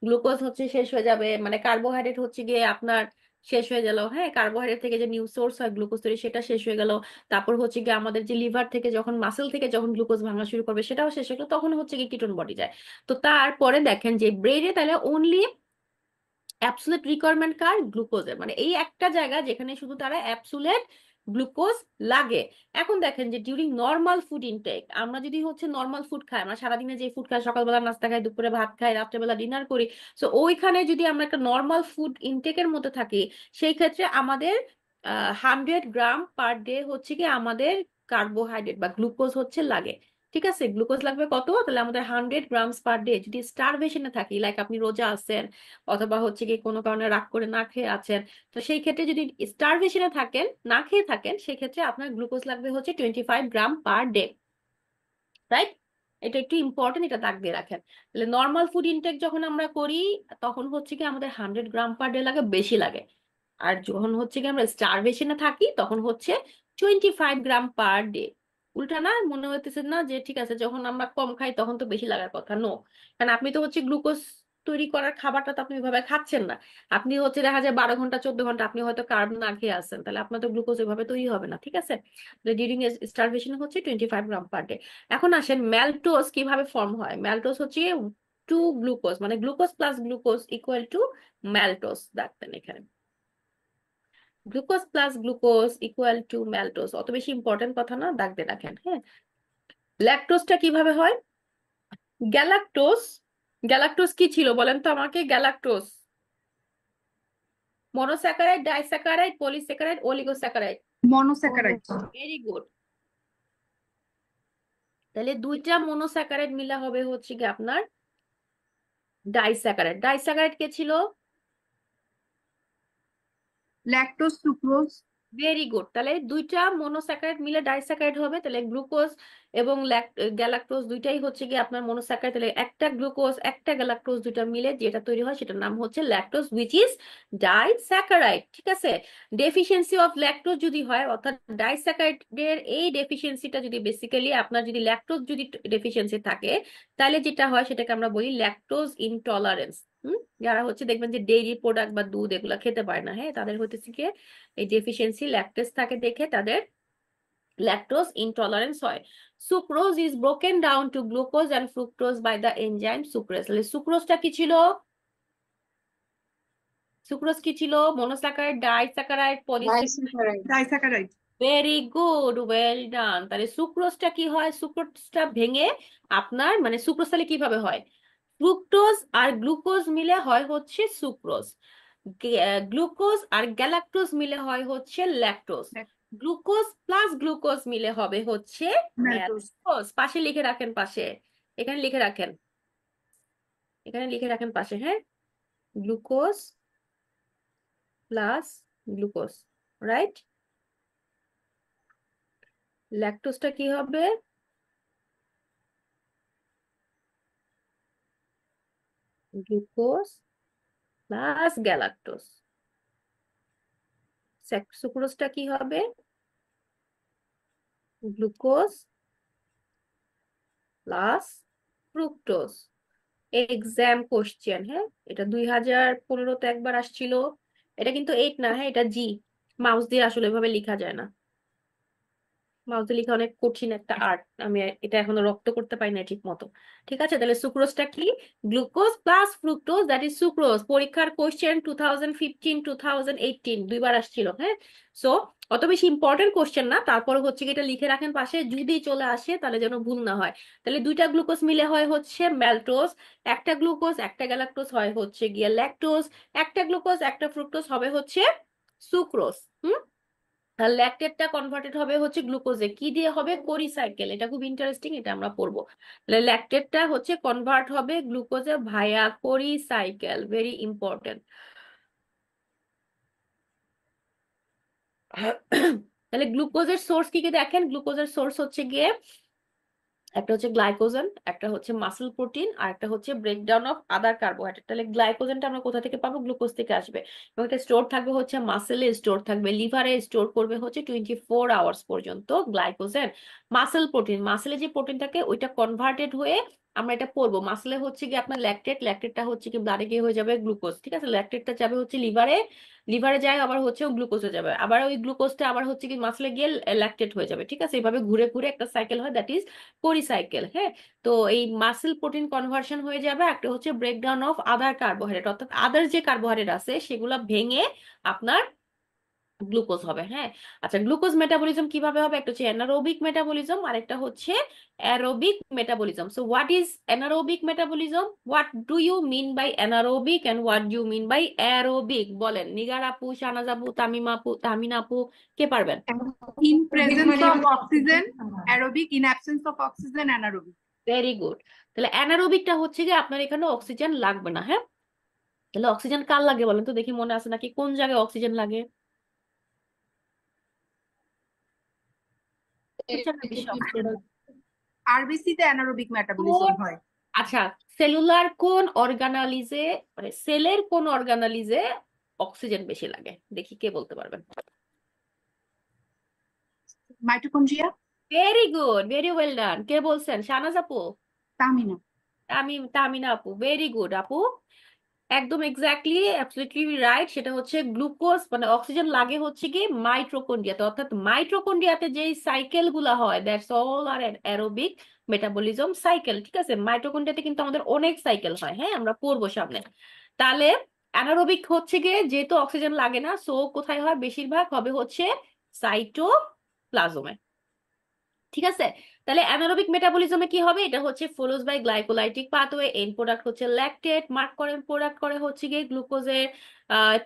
গ্লুকোজ হচ্ছে শেষ হয়ে যাবে, মানে কার্বোহাইড্রেট হচ্ছে গিয়ে আপনার শেষ হয়ে গেল। হ্যাঁ, কার্বোহাইড্রেট থেকে যে নিউ সোর্স হয় গ্লুকোজ তৈরি, সেটা শেষ হয়ে গেল। তারপর হচ্ছে গিয়ে আমাদের যে লিভার থেকে যখন মাসেল থেকে যখন গ্লুকোজ ভাঙা শুরু করবে, সেটাও শেষ হলো, তখন হচ্ছে গিয়ে কিটোন বডি যায়। তো তারপরে দেখেন যে ব্রেনে তাহলে অনলি অ্যাবসুলেট রিকোয়ারমেন্ট কার, গ্লুকোজের, মানে এই একটা জায়গা যেখানে শুধু তারা অ্যাবসুলেট গ্লুকোজ লাগে। এখন দেখেন যে ডিউরিং নর্মাল ফুড ইনটেক, আমরা যদি হচ্ছে নর্মাল ফুড খাই, আমরা সারাদিনে যে ফুড খাই, সকালবেলা নাস্তা খাই, দুপুরে ভাত খাই, রাত্রেবেলা ডিনার করি, সো ওইখানে যদি আমরা একটা নর্মাল ফুড ইনটেকের মধ্যে থাকি, সেই ক্ষেত্রে আমাদের 100 গ্রাম/ডে হচ্ছে কি আমাদের কার্বোহাইড্রেট বা গ্লুকোজ হচ্ছে লাগে। ঠিক আছে, গ্লুকোজ লাগবে কত, তাহলে আমাদের 100 গ্রামস/ডে। যদি স্টারভেশনে থাকি, লাইক আপনি রোজা আছেন, অথবা হচ্ছে কি কোনো কারণে রাগ করে না খেয়ে আছেন, তো সেই ক্ষেত্রে যদি স্টারভেশনে থাকেন, না খেয়ে থাকেন, সেক্ষেত্রে আপনার গ্লুকোজ লাগবে হচ্ছে 25 গ্রাম/ডে। রাইট? এটা একটু ইম্পর্টেন্ট, এটা দাগ দিয়ে রাখেন। তাহলে নর্মাল ফুড ইনটেক যখন আমরা করি, তখন হচ্ছে কি আমাদের 100 গ্রাম/ডে লাগে, বেশি লাগে। আর যখন হচ্ছে কি আমরা স্টারভেশনে থাকি, তখন হচ্ছে 25 গ্রাম/ডে। উল্টা না? মনে হইতেছে না যে ঠিক আছে যখন আমরা কম খাই তখন তো বেশি লাগার কথা? নো, কারণ আপনি তো হচ্ছে গ্লুকোজ তৈরি করার খাবারটা তো আপনি ওইভাবে খাচ্ছেন না। আপনি হচ্ছে দেখা যায় 12 ঘন্টা 14 ঘন্টা আপনি হয়তো কার্ব না খেয়ে আসছেন, তাহলে আপনার তো গ্লুকোজ ওইভাবে তৈরি হবে না। ঠিক আছে। ডিউরিং স্টারভেশন হচ্ছে 25 গ্রাম/ডে। এখন আসেন ম্যালটোজ কিভাবে ফর্ম হয়। ম্যালটোজ হচ্ছে 2 গ্লুকোজ, মানে glucose plus glucose equal two ম্যালটোজ। দেখবেন এখানে glucose plus glucose equal two ম্যালটোজ, অত বেশি ইম্পর্টেন্ট কথা না, দাগ দিয়ে রাখেন। হ্যাঁ, ল্যাকটোজটা কিভাবে হয়, গ্যালাক্টোজ। গ্যালাক্টোজ কি ছিল বলেন তো আমাকে? Galactose monosaccharide, disaccharide, polysaccharide, oligosaccharide? Monosaccharide. Very good. তাহলে দুইটা মনোস্যাকারাইড মিলা হবে হচ্ছে কি আপনার ডাইস্যাকারাইড। ডাইস্যাকারাইড কে ছিল? Lactose, sucrose. Very good. তাহলে দুইটা মনোস্যাকারাইড মিলে ডাইস্যাকারাইড হবে, তাহলে গ্লুকোজ এবং গ্যালাক্টোজ দুইটাই হচ্ছে কি আপনার মনোস্যাকারাইড, তাহলে একটা গ্লুকোজ একটা গ্যালাক্টোজ দুইটা মিলে যেটা তৈরি হয় সেটার নাম হচ্ছে ল্যাকটোজ হুইচ ইজ ডাইস্যাকারাইড। ঠিক আছে, ডেফিসিয়েন্সি অফ ল্যাকটোজ যদি হয় অর্থাৎ ডাইস্যাকারাইডের এই ডেফিসিয়েন্সিটা যদি বেসিক্যালি আপনার যদি ল্যাকটোজ যদি ডেফিসিয়েন্সি থাকে তাহলে যেটা হয় সেটাকে আমরা বলি ল্যাকটোজ ইনটলারেন্স। যারা হচ্ছে দেখবেন যে ডেইরি প্রোডাক্ট বা দুধ এগুলা খেতে পারে না, হ্যাঁ, তাদের হচ্ছে কি এই ডেফিসিয়েন্সি ল্যাকটেজ থাকে দেখে তাদের ল্যাকটোজ ইনটলারেন্স হয়। Sucrose is broken down to glucose and fructose by the enzyme sucrase. তাহলে সুক্রোজটা কি ছিল? সুক্রোজ কি ছিল? Monosaccharide, disaccharide, polysaccharide? Disaccharide. Disaccharide. Very good, well done. তাহলে সুক্রোজটা কি হয়? সুক্রোজটা ভেঙে আপনার মানে সুক্রোজ তাহলে কিভাবে হয়? ফ্রুক্টোজ আর গ্লুকোজ মিলে হয় হচ্ছে সুক্রোজ, গ্লুকোজ আর গ্যালাক্টোজ মিলে হয় হচ্ছে ল্যাকটোজ, গ্লুকোজ প্লাস গ্লুকোজ মিলে হবে হচ্ছে ম্যালটোজ। ম্যালটোজ। পাশে লিখে রাখেন, পাশে এখানে লিখে রাখেন, এখানে লিখে রাখেন পাশে, হ্যাঁ, গ্লুকোজ প্লাস গ্লুকোজ, রাইট। ল্যাকটোজটা কি হবে? Glucose plus galactose. সুক্রোজটা কি হবে? Glucose plus fructose. Exam question, হ্যাঁ, এটা 2015-তে একবার আসছিল। এটা কিন্তু 8 না, হ্যাঁ, এটা জি। মাউস দিয়ে আসলে এভাবে লেখা যায় না, মাউস দিয়ে লেখা অনেক কঠিন একটা আর্ট। আমি এটা এখনো রপ্ত করতে পারি না ঠিক মতো। ঠিক আছে, তাহলে সুক্রোজটা কি? Glucose plus fructose, that is sucrose. পরীক্ষার কোশ্চেন 2015 2018 দুইবার আসছিল, হ্যাঁ। সো অত বেশি ইম্পর্টেন্ট কোশ্চেন না, তারপরে হচ্ছে কি এটা লিখে রাখেন পাশে, যদি চলে আসে তাহলে যেন ভুল না হয়। তাহলে দুইটা গ্লুকোজ মিলে হয় হচ্ছে ম্যালটোজ, একটা গ্লুকোজ একটা গ্যালাক্টোজ হয় হচ্ছে গিয়ে ল্যাকটোজ, একটা গ্লুকোজ একটা ফ্রুক্টোজ হবে হচ্ছে সুক্রোজ। আর ল্যাকটেটটা কনভার্টেড হবে হচ্ছে গ্লুকোজে, কি দিয়ে হবে? কোরিসাইকেল। এটা খুব ইন্টারেস্টিং, এটা আমরা পড়বো। তাহলে ল্যাকটেটটা হচ্ছে কনভার্ট হবে গ্লুকোজে ভায়া কোরিসাইকেল, ভেরি ইম্পর্টেন্ট। তাহলে গ্লুকোজের সোর্স কি কি দেখেন? গ্লুকোজের সোর্স হচ্ছে গিয়ে একটা হচ্ছে গ্লাইকোজেন, একটা হচ্ছে মাসল প্রোটিন, আর একটা হচ্ছে ব্রেকডাউন অফ আদার কার্বোহাইড্রেট। তাহলে গ্লাইকোজেনটা আমরা কোথা থেকে পাবো? গ্লুকোজ থেকে আসবে, এবং এটা স্টোর থাকবে হচ্ছে মাসেলে, স্টোর থাকবে লিভারে, স্টোর করবে হচ্ছে 24 আওয়ার্স পর্যন্ত গ্লাইকোজেন। মাসেল প্রোটিন, মাসেলে যে প্রোটিন থাকে ওইটা কনভার্টেড হয়ে আমরা এটা পড়বো, মাসেলে হচ্ছে কি আপনার ল্যাকটেট, ল্যাকটেটটা হচ্ছে কি ব্লাডে গিয়ে হয়ে যাবে গ্লুকোজ। ঠিক আছে, ল্যাকটেটটা যাবে হচ্ছে লিভারে, লিভারে যায় আবার হচ্ছে গ্লুকোজ হয়ে যাবে, আবার ওই গ্লুকোজটা আবার হচ্ছে কি মাসলে গিয়ে ল্যাকটেট হয়ে যাবে। ঠিক আছে, এইভাবে ঘুরে ঘুরে একটা সাইকেল হয়, দ্যাট ইজ কোরিসাইকেল, হ্যাঁ। তো এই মাসেল প্রোটিন কনভার্সন হয়ে যাবে, একটা হচ্ছে ব্রেকডাউন অফ আদার কার্বোহাইড্রেট, অর্থাৎ আদার যে কার্বোহাইড্রেট আছে সেগুলো ভেঙে আপনার গ্লুকোজ হবে, হ্যাঁ। আচ্ছা, গ্লুকোজ মেটাবলিজম কিভাবে হবে? একটা হচ্ছে অ্যানারোবিক মেটাবলিজম আর একটা হচ্ছে aerobic metabolism. So what is anaerobic metabolism? What do you mean by anaerobic and what do you mean by aerobic? বলেন, নিগার আপু, শাহনাজ আপু, তামিম আপু, তাহমিনা আপু, কে পারবেন? ইন Big প্রেজেন্স মানে of oxygen aerobic, in absence of oxygen anaerobic. Very good. তাহলে অ্যানারোবিকটা হচ্ছে যে আপনার এখানে অক্সিজেন লাগবে না, হ্যাঁ। তাহলে অক্সিজেন কার লাগে বলেন তো দেখি, মনে আছে নাকি কোন জায়গায় অক্সিজেন লাগে? বুঝছেন না বিষয়? আরবিসি তে অ্যানারোবিক মেটাবলিজম হয়। আচ্ছা, সেলুলার কোন অর্গানালিজে, মানে সেলের কোন অর্গানালিজে অক্সিজেন বেশি লাগে? দেখি কে বলতে পারবেন। Mitochondria. Very good, very well done. কে বলছেন? শাহনাজ আপু? তামিনা। তামিনা আপু, ভেরি গুড আপু, একদম এক্স্যাক্টলি অ্যাবসলিউটলি রাইট। সেটা হচ্ছে গ্লুকোজ মানে অক্সিজেন লাগে হচ্ছে কি মাইটোকন্ড্রিয়াতে, অর্থাৎ মাইটোকন্ড্রিয়াতে যেই সাইকেল গুলা হয় that's all are aerobic metabolism cycle. ঠিক আছে, মাইটোকন্ড্রিয়াতে কিন্তু আমাদের অনেক সাইকেল হয়, হ্যাঁ, আমরা পড়বো সামনে। তাহলে অ্যানারোবিক হচ্ছে গিয়ে যেহেতু অক্সিজেন লাগে না, সো কোথায় হয়? বেশিরভাগ হবে হচ্ছে সাইটোপ্লাজমে। ঠিক আছে, তাহলে অ্যানারোবিক মেটাবলিজমে কি হবে? এটা হচ্ছে follows by glycolytic pathway, end product হচ্ছে ল্যাকটেট, মার্ক করেন প্রোডাক্ট করে হচ্ছে গিয়ে গ্লুকোজের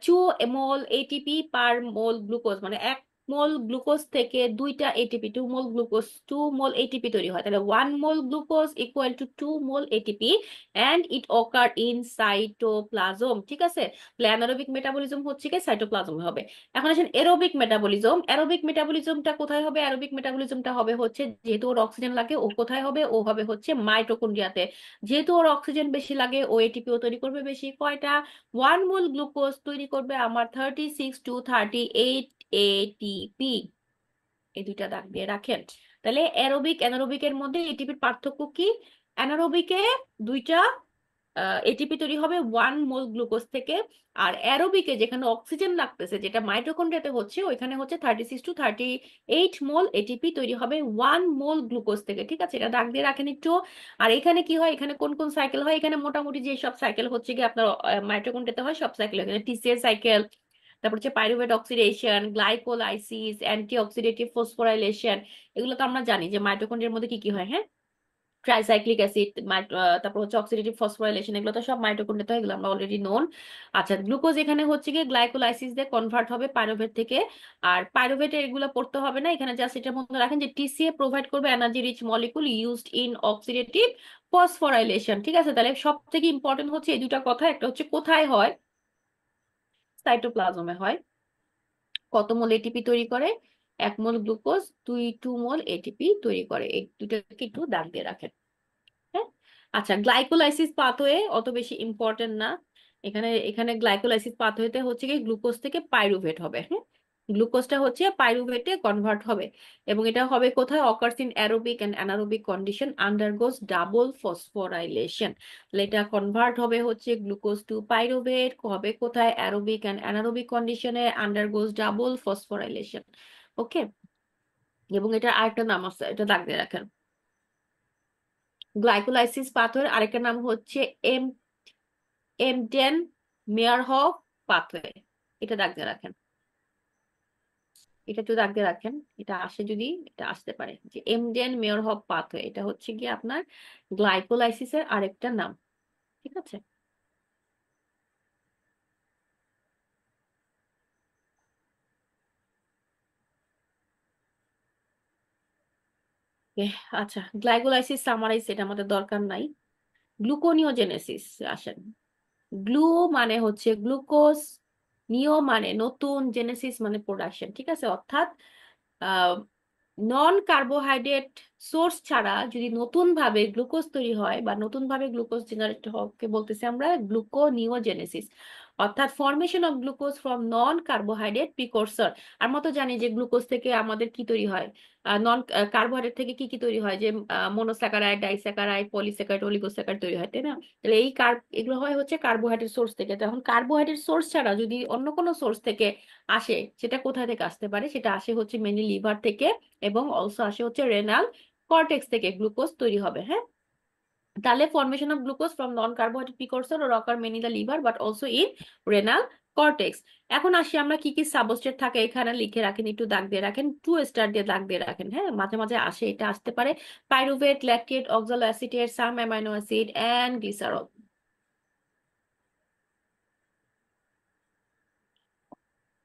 2 মোল এটিপি পার মোল গ্লুকোজ, মানে 1 মোল গ্লুকোজ থেকে 2টা ATP, 2 mole glucose, 2 mole ATP তৈরি হয়। তাহলে 1 mole glucose equal to 2 mole ATP and it occur in cytoplasm. ঠিক আছে, তাহলে অ্যানারোবিক মেটাবলিজম হচ্ছে কি সাইটোপ্লাজমে হবে। এখন আসেন এরোবিক মেটাবলিজম। এরোবিক মেটাবলিজমটা কোথায় হবে? অ্যারোবিক মেটাবলিজমটা হবে হচ্ছে, যেহেতু ওর অক্সিজেন লাগে, ও কোথায় হবে? ও হবে হচ্ছে মাইটোকন্ড্রিয়াতে। যেহেতু ওর অক্সিজেন বেশি লাগে, ও এটিপিও তৈরি করবে বেশি। কয়টা? 1 মোল গ্লুকোজ তৈরি করবে আমার 36 to 38 এটিপি। এই দুইটা দাগ দিয়ে রাখেন। তাহলে অ্যারোবিক অ্যানারোবিকের মধ্যে এটিপির পার্থক্য কি? অ্যানারোবিকে 2টা এটিপি তৈরি হবে 1 মোল গ্লুকোজ থেকে, আর অ্যারোবিকে যেখানে অক্সিজেন লাগতেছে, যেটা মাইটোকন্ড্রিয়াতে হচ্ছে, ওইখানে হচ্ছে 36 to 38 মোল এটিপি তৈরি হবে 1 মোল গ্লুকোজ থেকে। ঠিক আছে, এটা দাগ দিয়ে রাখেন একটু। আর এখানে কি হয়, এখানে কোন কোন সাইকেল হয়? এখানে মোটামুটি যে সব সাইকেল হচ্ছে কি আপনার মাইটোকন্ড্রিয়াতে হয়, সব সাইকেল এখানে টিসিএর সাইকেল, তারপর হচ্ছে pyruvate oxidation, glycolysis, anti oxidative phosphorylation. এগুলো তো আমরা জানি যে মাইটোকন্ড্রিয়ার মধ্যে কি কি হয়। হ্যাঁ, ট্রাইসাইক্লিক অ্যাসিড, তারপর হচ্ছে অক্সিডেটিভ ফসফোরাইলেশন, এগুলো তো সব মাইটোকন্ড্রিয়াতে হয়, এগুলো আমরা অলরেডি নোন। আচ্ছা, গ্লুকোজ এখানে হচ্ছে গিয়ে গ্লাইকোলাইসিস দিয়ে কনভার্ট হবে পাইরুভেট থেকে। আর পাইরুভেটে এগুলো পড়তে হবে না, এখানে জাস্ট এটা মনে রাখেন যে টিসিএ প্রোভাইড করবে energy rich molecule used in oxidative phosphorylation. ঠিক আছে, তাহলে সব থেকে ইম্পর্টেন্ট হচ্ছে এই দুটা কথা। একটা হচ্ছে কোথায় হয়, সাইটোপ্লাজমে হয়। কত মোল এটিপি তৈরি করে? 1 মোল গ্লুকোজ 2 মোল এটিপি তৈরি করে। এই দুটাকে একটু দাগ দিয়ে রাখেন। হ্যাঁ, আচ্ছা, গ্লাইকোলাইসিস পাথওয়ে অত বেশি ইম্পর্টেন্ট না। এখানে এখানে গ্লাইকোলাইসিস পাথওয়েতে হচ্ছে কি গ্লুকোজ থেকে পাইরুভেট হবে। হ্যাঁ, গ্লুকোজটা হচ্ছে পাইরুভেটে কনভার্ট হবে, এবং এটা হবে কোথায়? Occurs in aerobic and anaerobic condition, undergoes double phosphorylation. তাহলে এটা কনভার্ট হবে হচ্ছে গ্লুকোজ টু পাইরুভেট, হবে কোথায়? অ্যারোবিক এন্ড অ্যানারোবিক কন্ডিশনে, আন্ডারগোজ ডাবল ফসফোরাইলেশন। ওকে, এবং এটার আরেকটা নাম আছে, এটা দাগ দিয়ে রাখেন। গ্লাইকোলাইসিস পাথওয়ের আরেকটা নাম হচ্ছে এম এমডেন মেয়ারহফ পাথওয়ে। এটা দাগ দিয়ে রাখেন, এটা একটু দাগ দিয়ে রাখেন। এটা আসে যদি, এটা আসতে পারে যে এমডেন মেয়ারহফ পাথওয়ে, এটা হচ্ছে কি আপনার গ্লাইকোলাইসিসের আরেকটা নাম। ঠিক আছে, আচ্ছা, গ্লাইকোলাইসিস সামারাইজ এটা আমাদের দরকার নাই। গ্লুকোনিওজেনেসিস আসেন। গ্লু মানে হচ্ছে গ্লুকোজ, নিও মানে নতুন, জেনেসিস মানে প্রোডাকশন। ঠিক আছে, অর্থাৎ নন কার্বোহাইড্রেট সোর্স ছাড়া যদি নতুন ভাবে গ্লুকোজ তৈরি হয় বা নতুন ভাবে গ্লুকোজ জেনারেট হওয়াকে বলতেছি আমরা গ্লুকোনিওজেনেসিস, অর্থাৎ formation of glucose from non carbohydrate precursor. আর মতো জানি যে গ্লুকোজ থেকে আমাদের কি তৈরি হয়, নন কার্বোহাইড্রেট থেকে কি কি তৈরি হয়, যে মনোস্যাকারাইড, ডাইস্যাকারাইড, পলিস্যাকারাইড, অলিগোস্যাকারাইড তৈরি হয়, তাই না? তাহলে এই এগুলো হয় হচ্ছে কার্বোহাইড্রেট সোর্স থেকে। তখন কার্বোহাইড্রেট সোর্স ছাড়া যদি অন্য কোনো সোর্স থেকে আসে, সেটা কোথায় থেকে আসতে পারে? সেটা আসে হচ্ছে মেনলি লিভার থেকে, এবং অলসো আসে হচ্ছে রেনাল কর্টেক্স থেকে গ্লুকোজ তৈরি হবে। হ্যাঁ, তাহলে formation of glucose from non carbohydrate precursor or occur mainly in the liver but also in renal cortex। এখন আসি আমরা কি কি সাবস্ট্রেট থাকে, এখানে লিখে রাখেন, একটু দাগ দিয়ে রাখেন, 2 স্টার দিয়ে দাগ দিয়ে রাখেন। হ্যাঁ, মাঝে মাঝে আসে, এটা আসতে পারে। Pyruvate, lactate, oxaloacetate, some amino acid and glycerol.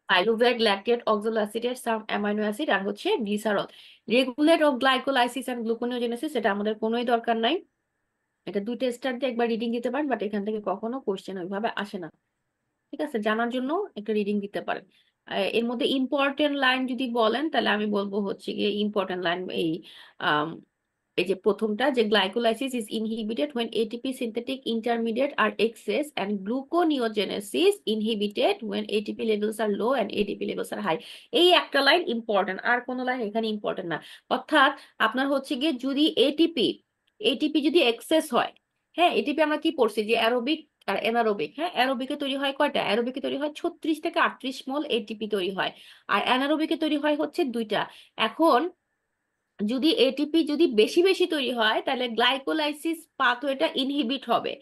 Pyruvate, lactate, oxaloacetate, some amino acid আর হচ্ছে glycerol. Regulate of glycolysis and gluconeogenesis, এটা আমাদের কোনোই দরকার নাই। এটা 2টা স্টার দিয়ে একবার রিডিং দিতে পারেন, বাট এখান থেকে কখনো কোশ্চেন ওইভাবে আসে না। ঠিক আছে, জানার জন্য একটা রিডিং দিতে পারেন। এর মধ্যে ইম্পর্টেন্ট লাইন যদি বলেন, তাহলে আমি বলবো হচ্ছে গিয়ে ইম্পর্টেন্ট লাইন এই আম, এই যে প্রথমটা, যে glycolysis is inhibited when ATP synthetic intermediate are excess and gluconeogenesis inhibited when ATP levels are low and ADP levels are high। এই একটা লাইন ইম্পর্টেন্ট, আর কোনো লাইন এখানে ইম্পর্টেন্ট না। অর্থাৎ আপনার হচ্ছে গিয়ে যদি এটিপি এটিপি যদি এক্সেস হয়, হ্যাঁ, এটিপি আমরা কি পড়ছি যে অ্যারোবিক আর এনারোবিক। হ্যাঁ, অ্যারোবিকে তৈরি হয় কয়টা? অ্যারোবিকে তৈরি হয় 36 থেকে 38 মোল এটিপি তৈরি হয়, আর অ্যানারোবিকে তৈরি হয় হচ্ছে 2টা। এখন যদি এটিপি যদি বেশি বেশি তৈরি হয়, তাহলে গ্লাইকোলাইসিস পাথওয়েটা ইনহিবিট হবে।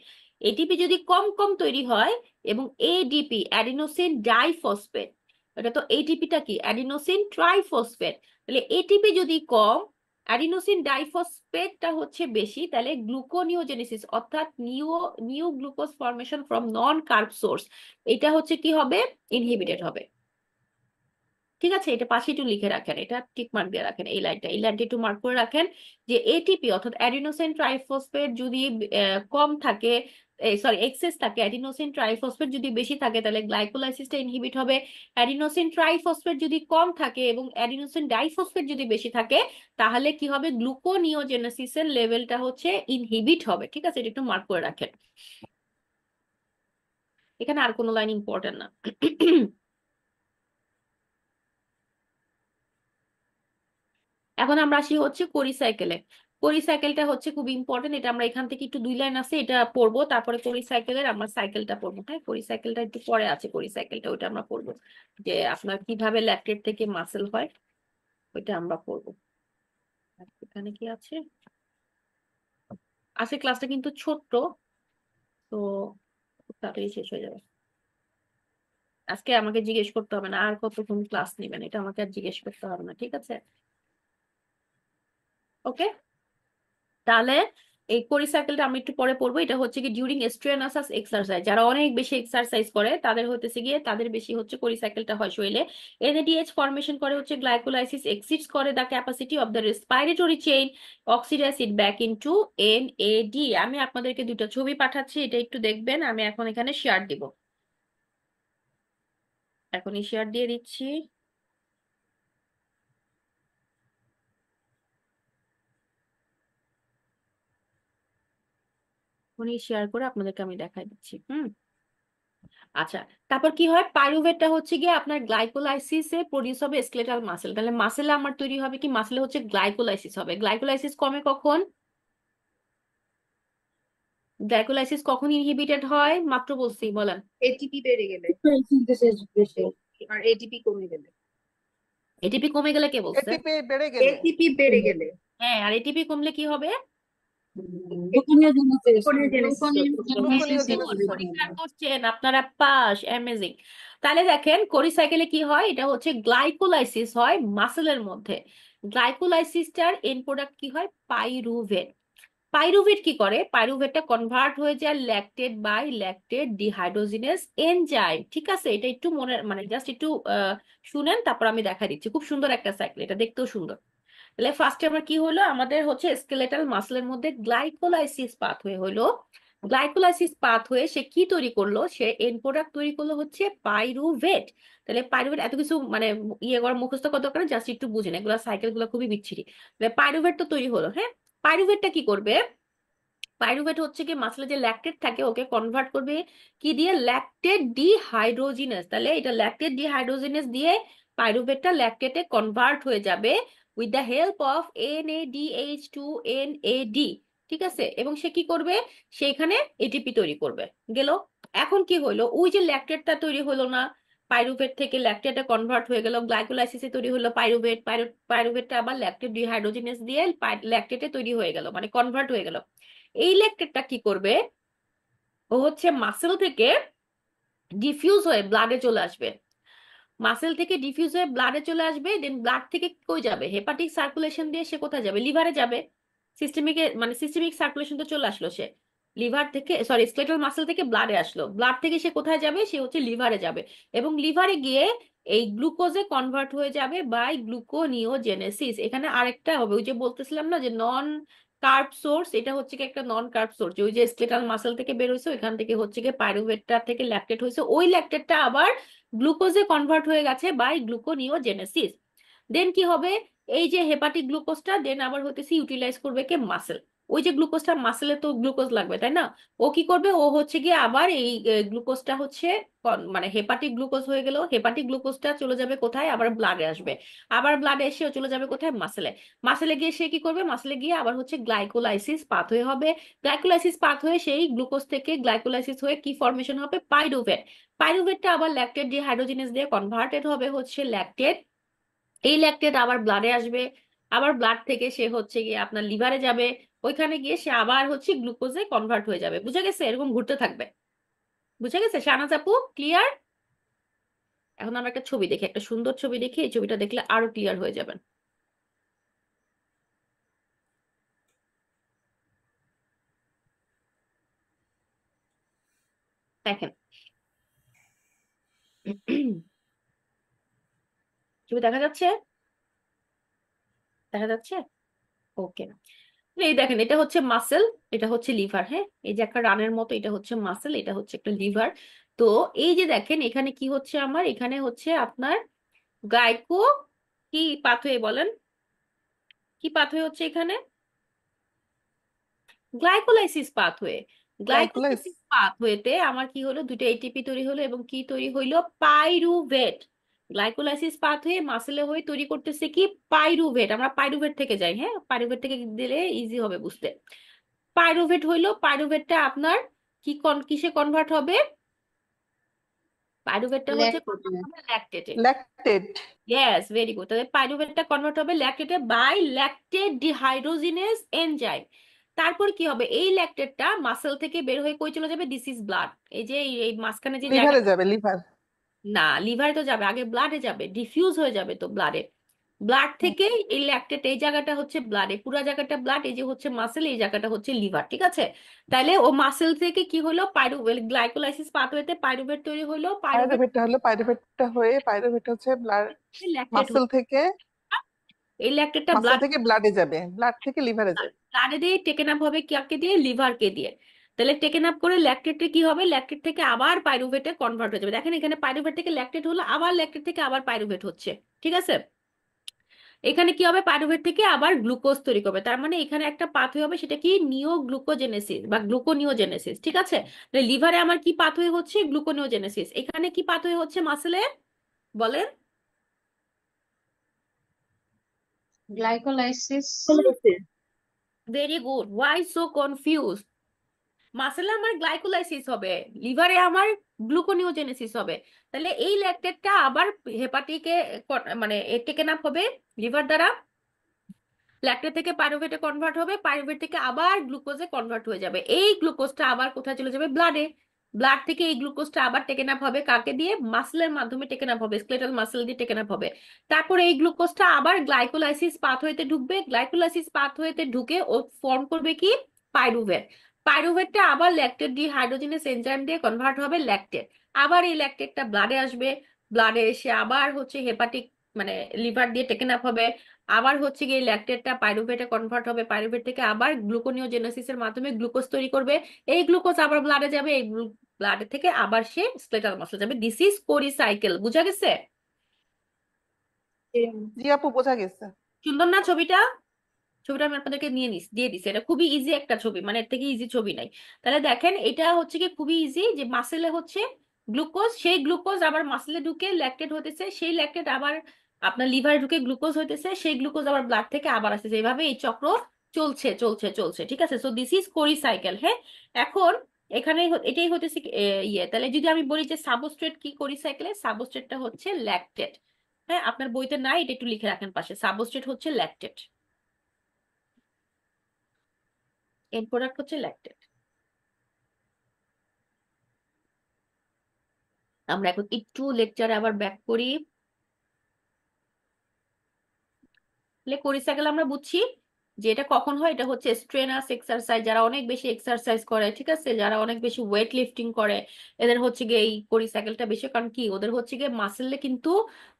এটিপি যদি কম কম তৈরি হয়, এবং এডিপি অ্যাডিনোসিন ডাইফসফেট, এটা তো এটিপিটা কি অ্যাডিনোসিন ট্রাইফসফেট, তাহলে এটিপি যদি কম, অ্যাডিনোসিন ডাইফসফেটটা হচ্ছে বেশি, তাহলে গ্লুকোনিওজেনেসিস অর্থাৎ new glucose formation from non carb source, এটা হচ্ছে কি হবে? ইনহিবিটেড হবে। ঠিক আছে, এটা পাশে একটু লিখে রাখেন, এটা টিক মার্ক দিয়ে রাখেন, এই লাইনটা একটু মার্ক করে রাখেন যে এটিপি অর্থাৎ অ্যাডিনোসিন ট্রাইফসফেট যদি কম থাকে, সরি এক্সেস থাকে, অ্যাডিনোসিন ট্রাইফসফেট যদি বেশি থাকে তাহলে গ্লাইকোলাইসিসটা ইনহিবিট হবে, অ্যাডিনোসিন ট্রাইফসফেট যদি কম থাকে এবং অ্যাডিনোসিন ডাইফসফেট যদি বেশি থাকে তাহলে কি হবে, গ্লুকোনিওজেনেসিসের লেভেলটা হচ্ছে ইনহিবিট হবে। ঠিক আছে, এটা একটু মার্ক করে রাখেন, এখানে আর কোনো লাইন ইম্পর্টেন্ট না। এখন আমরা আসি হচ্ছে কোরিসাইকেলে। কোরিসাইকেলটা হচ্ছে খুব ইম্পর্টেন্ট, এটা আমরা এখান থেকে একটু 2 লাইন আছে এটা পড়বো, তারপরে কোরিসাইকেলের আমরা সাইকেলটা পড়বো। হ্যাঁ, কোরিসাইকেলটা একটু পরে আছে, কোরিসাইকেলটা ওইটা আমরা পড়বো, যে আপনার কিভাবে ল্যাকটেট থেকে মাসেল হয় ওইটা আমরা পড়বো। আর এখানে কি আছে, আজকে ক্লাসটা কিন্তু ছোট্ট, তো খুব তাড়াতাড়ি শেষ হয়ে যাবে। আজকে আমাকে জিজ্ঞেস করতে হবে না আর কতক্ষণ ক্লাস নেবেন, এটা আমাকে আর জিজ্ঞেস করতে হবে না, ঠিক আছে? ওকে, তাহলে এই কোরিসাইকেলটা আমি একটু পরে পড়বো। এটা হচ্ছে কি ডিউরিং স্ট্রেনাসাস এক্সারসাইজ, যারা অনেক বেশি এক্সারসাইজ করে তাদের হতেছে গিয়ে তাদের বেশি হচ্ছে কোরিসাইকেলটা হয় শরীরে। এনএডিএইচ ফরমেশন করে হচ্ছে গ্লাইকোলাইসিস এক্সিডস করে the capacity of the respiratory chain, oxidise it back into NAD. আমি আপনাদেরকে দুটো ছবি পাঠাচ্ছি, এটা একটু দেখবেন, আমি এখন এখানে শেয়ার দিব, এখনই শেয়ার দিয়ে দিচ্ছি। এখনই শেয়ার করে আপনাদেরকে আমি দেখাই দিচ্ছি। আচ্ছা, তারপর কি হয়, পাইরুভেটটা হচ্ছে গিয়ে আপনার গ্লাইকোলাইসিসে প্রডিউস হবে স্কেলেটাল মাসেল, তাহলে মাসেলে আমার তৈরি হবে কি, মাসেলে হচ্ছে গ্লাইকোলাইসিস হবে। গ্লাইকোলাইসিস কমে কখন, গ্লাইকোলাইসিস কখন ইনহিবিটেড হয়, মাত্র বলছি, বলেন। এটিপি বেড়ে গেলে সিনথেসিস বেশি। আর এটিপি কমে গেলে। এটিপি কমে গেলে কে বলছে? এটিপি বেড়ে গেলে এটিপি বেড়ে গেলে হ্যাঁ, আর এটিপি কমলে কি হবে? গ্লুকোনিওজেনেসিস। গ্লুকোনিওজেনেসিস হবে। পরীক্ষা করছেন আপনারা, পাস, অ্যামেজিং। তাহলে দেখেন কোরিসাইকেলে কি হয়, এটা হচ্ছে গ্লাইকোলাইসিস হয় মাসেলের মধ্যে। গ্লাইকোলাইসিসটার এন্ড প্রোডাক্ট কি হয়, পাইরুভেট। পাইরুভেট কি করে, পাইরুভেটটা কনভার্ট হয়ে যায় lactate by lactate dehydrogenase enzyme. ঠিক আছে, এটা একটু মনে মানে জাস্ট একটু শুনেন, তারপর আমি দেখা দিচ্ছি। খুব সুন্দর একটা সাইকেল, এটা দেখতেও সুন্দর। তাহলে ফার্স্টে আমার কি হলো, আমাদের হচ্ছে স্কেলেটাল মাসলের মধ্যে গ্লাইকোলাইসিস পাথওয়ে হলো। গ্লাইকোলাইসিস পাথওয়ে সে কি তৈরি করলো, সে এন্ড প্রোডাক্ট তৈরি করলো হচ্ছে পাইরুভেট। তাহলে পাইরুভেট এত কিছু মানে ইয়ে করার মুখস্থ কত করে, জাস্ট একটু বুঝেন, এগুলো সাইকেল গুলো খুবই বিচ্ছিরি। তাহলে পাইরুভেট তো তৈরি হলো, হ্যাঁ। পাইরুভেটটা কি করবে, পাইরুভেট হচ্ছে কি মাসলে যে ল্যাকটেট থাকে ওকে কনভার্ট করবে কি দিয়ে, ল্যাকটেট ডিহাইড্রোজিনেস। তাহলে এটা ল্যাকটেট ডিহাইড্রোজিনেস দিয়ে পাইরুভেটটা ল্যাকটেটে কনভার্ট হয়ে যাবে with the help of NADH2 NAD। ঠিক আছে, এবং সে কি করবে, সেখানে এটিপি তৈরি করবে। গেল, এখন কি হলো, ওই যে ল্যাকটেটটা তৈরি হলো না, পাইরুভেট থেকে ল্যাকটেটে কনভার্ট হয়ে গেল, গ্লাইকোলাইসিসে তৈরি হলো পাইরুভেট, পাইরুভেটটা আবার ল্যাকটেট ডিহাইড্রোজিনেস দিয়ে ল্যাকটেটে তৈরি হয়ে গেল, মানে কনভার্ট হয়ে গেল। এই ল্যাকটেটটা কি করবে, ও হচ্ছে মাসেল থেকে ডিফিউজ হয়ে ব্লাডে চলে আসবে। মাসেল থেকে ডিফিউজ হয়ে ব্লাডে চলে আসবে, দেন ব্লাড থেকে কই যাবে, হেপাটিক সার্কুলেশন দিয়ে সে কোথায় যাবে, লিভারে যাবে। সিস্টেমিকে মানে সিস্টেমিক সার্কুলেশন তো চলে আসলো, সে লিভার থেকে সরি স্কেলেটাল মাসেল থেকে ব্লাডে আসলো, ব্লাড থেকে সে কোথায় যাবে, সে হচ্ছে লিভারে যাবে, এবং লিভারে গিয়ে এই গ্লুকোজে কনভার্ট হয়ে যাবে বাই গ্লুকোনিওজেনেসিস। এখানে আরেকটা হবে, ওই যে বলতেছিলাম না যে নন কার্ব সোর্স, এটা হচ্ছে কি একটা নন কার্ব সোর্স, ওই যে স্কেলেটাল মাসেল থেকে বের হয়েছে ওইখান থেকে হচ্ছে কি পাইরুভেটটা থেকে ল্যাকটেট হয়েছে, ওই ল্যাকটেটটা আবার গ্লুকোজে কনভার্ট হয়ে গেছে বাই গ্লুকোনিওজেনেসিস। দেন কি হবে, এই যে হেপাটিক গ্লুকোজটা দেন আবার হতেছে ইউটিলাইজ করবে কে, মাসেল। ওই যে গ্লুকোজটা, মাসেলে তো গ্লুকোজ লাগবে তাই না, ও কি করবে, ও হচ্ছে গিয়ে আবার এই গ্লুকোজটা হচ্ছে মানে হেপাটিক গ্লুকোজ হয়ে গেল, হেপাটিক গ্লুকোজটা চলে যাবে কোথায়, আবার ব্লাডে আসবে, আবার ব্লাডে এসে চলে যাবে কোথায়, মাসেলে। মাসেলে গিয়ে সে কি করবে, মাসেলে গিয়ে আবার হচ্ছে গ্লাইকোলাইসিস পাথওয়ে হবে। গ্লাইকোলাইসিস পাথওয়ে সেই গ্লুকোজ থেকে গ্লাইকোলাইসিস হয়ে কি ফরমেশন হবে, পাইরুভেট। পাইরুভেটটা আবার ল্যাকটেট ডিহাইড্রোজিনেস দিয়ে কনভার্টেড হবে হচ্ছে ল্যাকটেট। এই ল্যাকটেট আবার ব্লাডে আসবে, আবার ব্লাড থেকে সে হচ্ছে গিয়ে আপনার লিভারে যাবে, ওইখানে গিয়ে সে আবার হচ্ছে গ্লুকোজে কনভার্ট হয়ে যাবে। বুঝে গেছে, এরকম ঘুরতে থাকবে। বুঝে গেছে শাহনাজ আপু, ক্লিয়ার? এখন আমরা একটা ছবি দেখি, একটা সুন্দর ছবি দেখি, এই ছবিটা দেখলে আরো ক্লিয়ার হয়ে যাবেন। দেখেন, ছবি দেখা যাচ্ছে? দেখা যাচ্ছে? ওকে। এই দেখেন, এটা হচ্ছে মাসেল, এটা হচ্ছে লিভার। হ্যাঁ, এই যে একটা রানের মতো, এটা হচ্ছে মাসেল, এটা হচ্ছে একটা লিভার। তো এই যে দেখেন, এখানে কি হচ্ছে আমার, এখানে হচ্ছে আপনার গ্লাইকো কি পাথওয়ে বলেন, কি পাথওয়ে হচ্ছে এখানে? Glycolysis pathway. গ্লাইকোলাইস গ্লাইকোলাইসিস পাথওয়েতে আমার কি হলো, দুটো এটিপি তৈরি হলো এবং কি তৈরি হইলো, পাইরুভেট। গ্লাইকোলাইসিস পাথওয়ে মাসেলে হয়ে তৈরি করতেছে কি, পাইরুভেট। আমরা পাইরুভেট থেকে যাই, হ্যাঁ, পাইরুভেট থেকে দিলে ইজি হবে বুঝতে। পাইরুভেট হইলো, পাইরুভেটটা আপনার কি কিসে কনভার্ট হবে? পাইরুভেটটা হচ্ছে ল্যাকটোজে। ল্যাকটেটে। Lactate yes, very good. তাহলে পাইরুভেটটা কনভার্ট হবে ল্যাকটেটে বাই ল্যাকটেট ডিহাইড্রোজিনেজ এনজাইম। তারপর কি হবে, এই ল্যাকটেটটা মাসেল থেকে বের হয়ে কই চলে যাবে, দিস ইজ ব্লাড। এই যে এই মাঝখানে যে লিভারে জায়গাটা, যাবে, লিভার। না লিভারে তো যাবে, আগে ব্লাডে যাবে, ডিফিউজ হয়ে যাবে তো ব্লাডে। ব্লাড থেকে এই ল্যাকটেট, এই জায়গাটা হচ্ছে ব্লাড, এই পুরো জায়গাটা ব্লাড, এই যে হচ্ছে মাসেল, এই জায়গাটা হচ্ছে লিভার, ঠিক আছে? তাহলে ও মাসেল থেকে কি হলো, গ্লাইকোলাইসিস পাথওয়েতে পাইরুভেট তৈরি হলো, পাইরুভেট পাইরুভেটটা হয়ে পাইরুভেট হচ্ছে ব্লাড, ল্যাকটেট মাসেল হলো। থেকে এই ল্যাকটেটটা মাসেল ব্লাড, থেকে ব্লাডে যাবে, ব্লাড থেকে লিভারে যাবে। ব্লাডে দিয়ে টেকেন আপ হবে কাকে দিয়ে, লিভারকে দিয়ে। তাহলে টেকেন আপ করে ল্যাকটেটে কি হবে, ল্যাকটেট থেকে আবার পাইরুভেটে কনভার্ট হয়ে যাবে। দেখেন এখানে পাইরুভেট থেকে ল্যাকটেট হলো, আবার ল্যাকটেট থেকে আবার পাইরুভেট হচ্ছে, ঠিক আছে? এখানে কি হবে, পাইরুভেট থেকে আবার গ্লুকোজ তৈরি করবে। তার মানে এখানে একটা পাথওয়ে হবে, সেটা কি, নিওগ্লুকোজেনেসিস বা গ্লুকোনিওজেনেসিস, ঠিক আছে? লিভারে আমার কি পাথওয়ে হচ্ছে, গ্লুকোনিওজেনেসিস। এখানে কি পাথওয়ে হচ্ছে মাসেলে, বলেন? Glycolysis. Very good. Why so confuse? মাসেলে আমার গ্লাইকোলাইসিস হবে, লিভারে আমার গ্লুকোনিওজেনেসিস হবে। তাহলে এই ল্যাকটেটটা আবার হেপাটিকে মানে টেকেন আপ হবে লিভার দ্বারা, ল্যাকটেট থেকে পাইরুভেটে কনভার্ট হবে, পাইরুভেট থেকে আবার গ্লুকোজে কনভার্ট হয়ে যাবে। এই গ্লুকোজটা আবার কোথায় চলে যাবে, ব্লাডে। ব্লাড থেকে এই গ্লুকোজটা আবার টেকেন আপ হবে কাকে দিয়ে, মাসেলের মাধ্যমে টেকেন আপ হবে, স্কেলেটাল মাসেল দিয়ে টেকেন আপ হবে। তারপরে এই গ্লুকোজটা আবার গ্লাইকোলাইসিস পাথওয়েতে ঢুকবে, গ্লাইকোলাইসিস পাথওয়েতে ঢুকে ও ফর্ম করবে কি, পাইরুভেট। পাইরুভেটটা আবার ল্যাকটেট ডিহাইড্রোজিনেস এনজাইম দিয়ে কনভার্ট হবে ল্যাকটেট। আবার এই ল্যাকটেটটা ব্লাডে আসবে, ব্লাডে এসে আবার হচ্ছে হেপাটিক মানে লিভার দিয়ে টেকেন আপ হবে। আবার হচ্ছে গিয়ে ল্যাকটেটটা পাইরুভেটে কনভার্ট হবে, পাইরুভেট থেকে আবার গ্লুকোনিওজেনেসিসের মাধ্যমে গ্লুকোজ তৈরি করবে। এই গ্লুকোজ আবার ব্লাডে যাবে, এই ব্লাড থেকে আবার সে স্কেলেটাল মাসল যাবে। This is Cori cycle. বুঝা গেছে? জি আপু, বোঝা গেছে। সুন্দর না ছবিটা? ছবিটা আমি আপনাদেরকে দিয়ে দিছি, এটা খুবই ইজি একটা ছবি, মানে এর থেকে ইজি ছবি নাই। তাহলে দেখেন, এটা হচ্ছে কি খুবই ইজি, যে মাসেলে হচ্ছে গ্লুকোজ, সেই গ্লুকোজ আবার মাসেলে ঢুকে ল্যাকটেট হতেছে, সেই ল্যাকটেট আবার আপনার লিভারে ঢুকে গ্লুকোজ হইতেছে, সেই গ্লুকোজ আবার ব্লাড থেকে আবার আসতেছে, এইভাবে এই চক্র চলছে চলছে চলছে, ঠিক আছে? So this is Cori cycle. হ্যাঁ, এখন এখানে এটাই হতেছে ইয়ে। তাহলে যদি আমি বলি যে সাবস্ট্রেট কি কোরি সাইকেলে, সাবস্ট্রেটটা হচ্ছে ল্যাকটেট। হ্যাঁ, আপনার বইতে নাই, এটা একটু লিখে রাখেন পাশে, সাবস্ট্রেট হচ্ছে ল্যাকটেট, এন্ড প্রোডাক্ট হচ্ছে ল্যাকটেট। আমরা এখন একটু লেকচারে আবার ব্যাক করি। কোরিসাইকেল আমরা বুঝছি যে এটা কখন হয়, এটা হচ্ছে স্ট্রেনাস এক্সারসাইজ, যারা অনেক বেশি এক্সারসাইজ করে, ঠিক আছে, যারা অনেক বেশি ওয়েট লিফটিং করে, এদের হচ্ছে গিয়ে এই কোরিসাইকেলটা বেশি। কারণ কি, ওদের হচ্ছে গিয়ে মাসেলে কিন্তু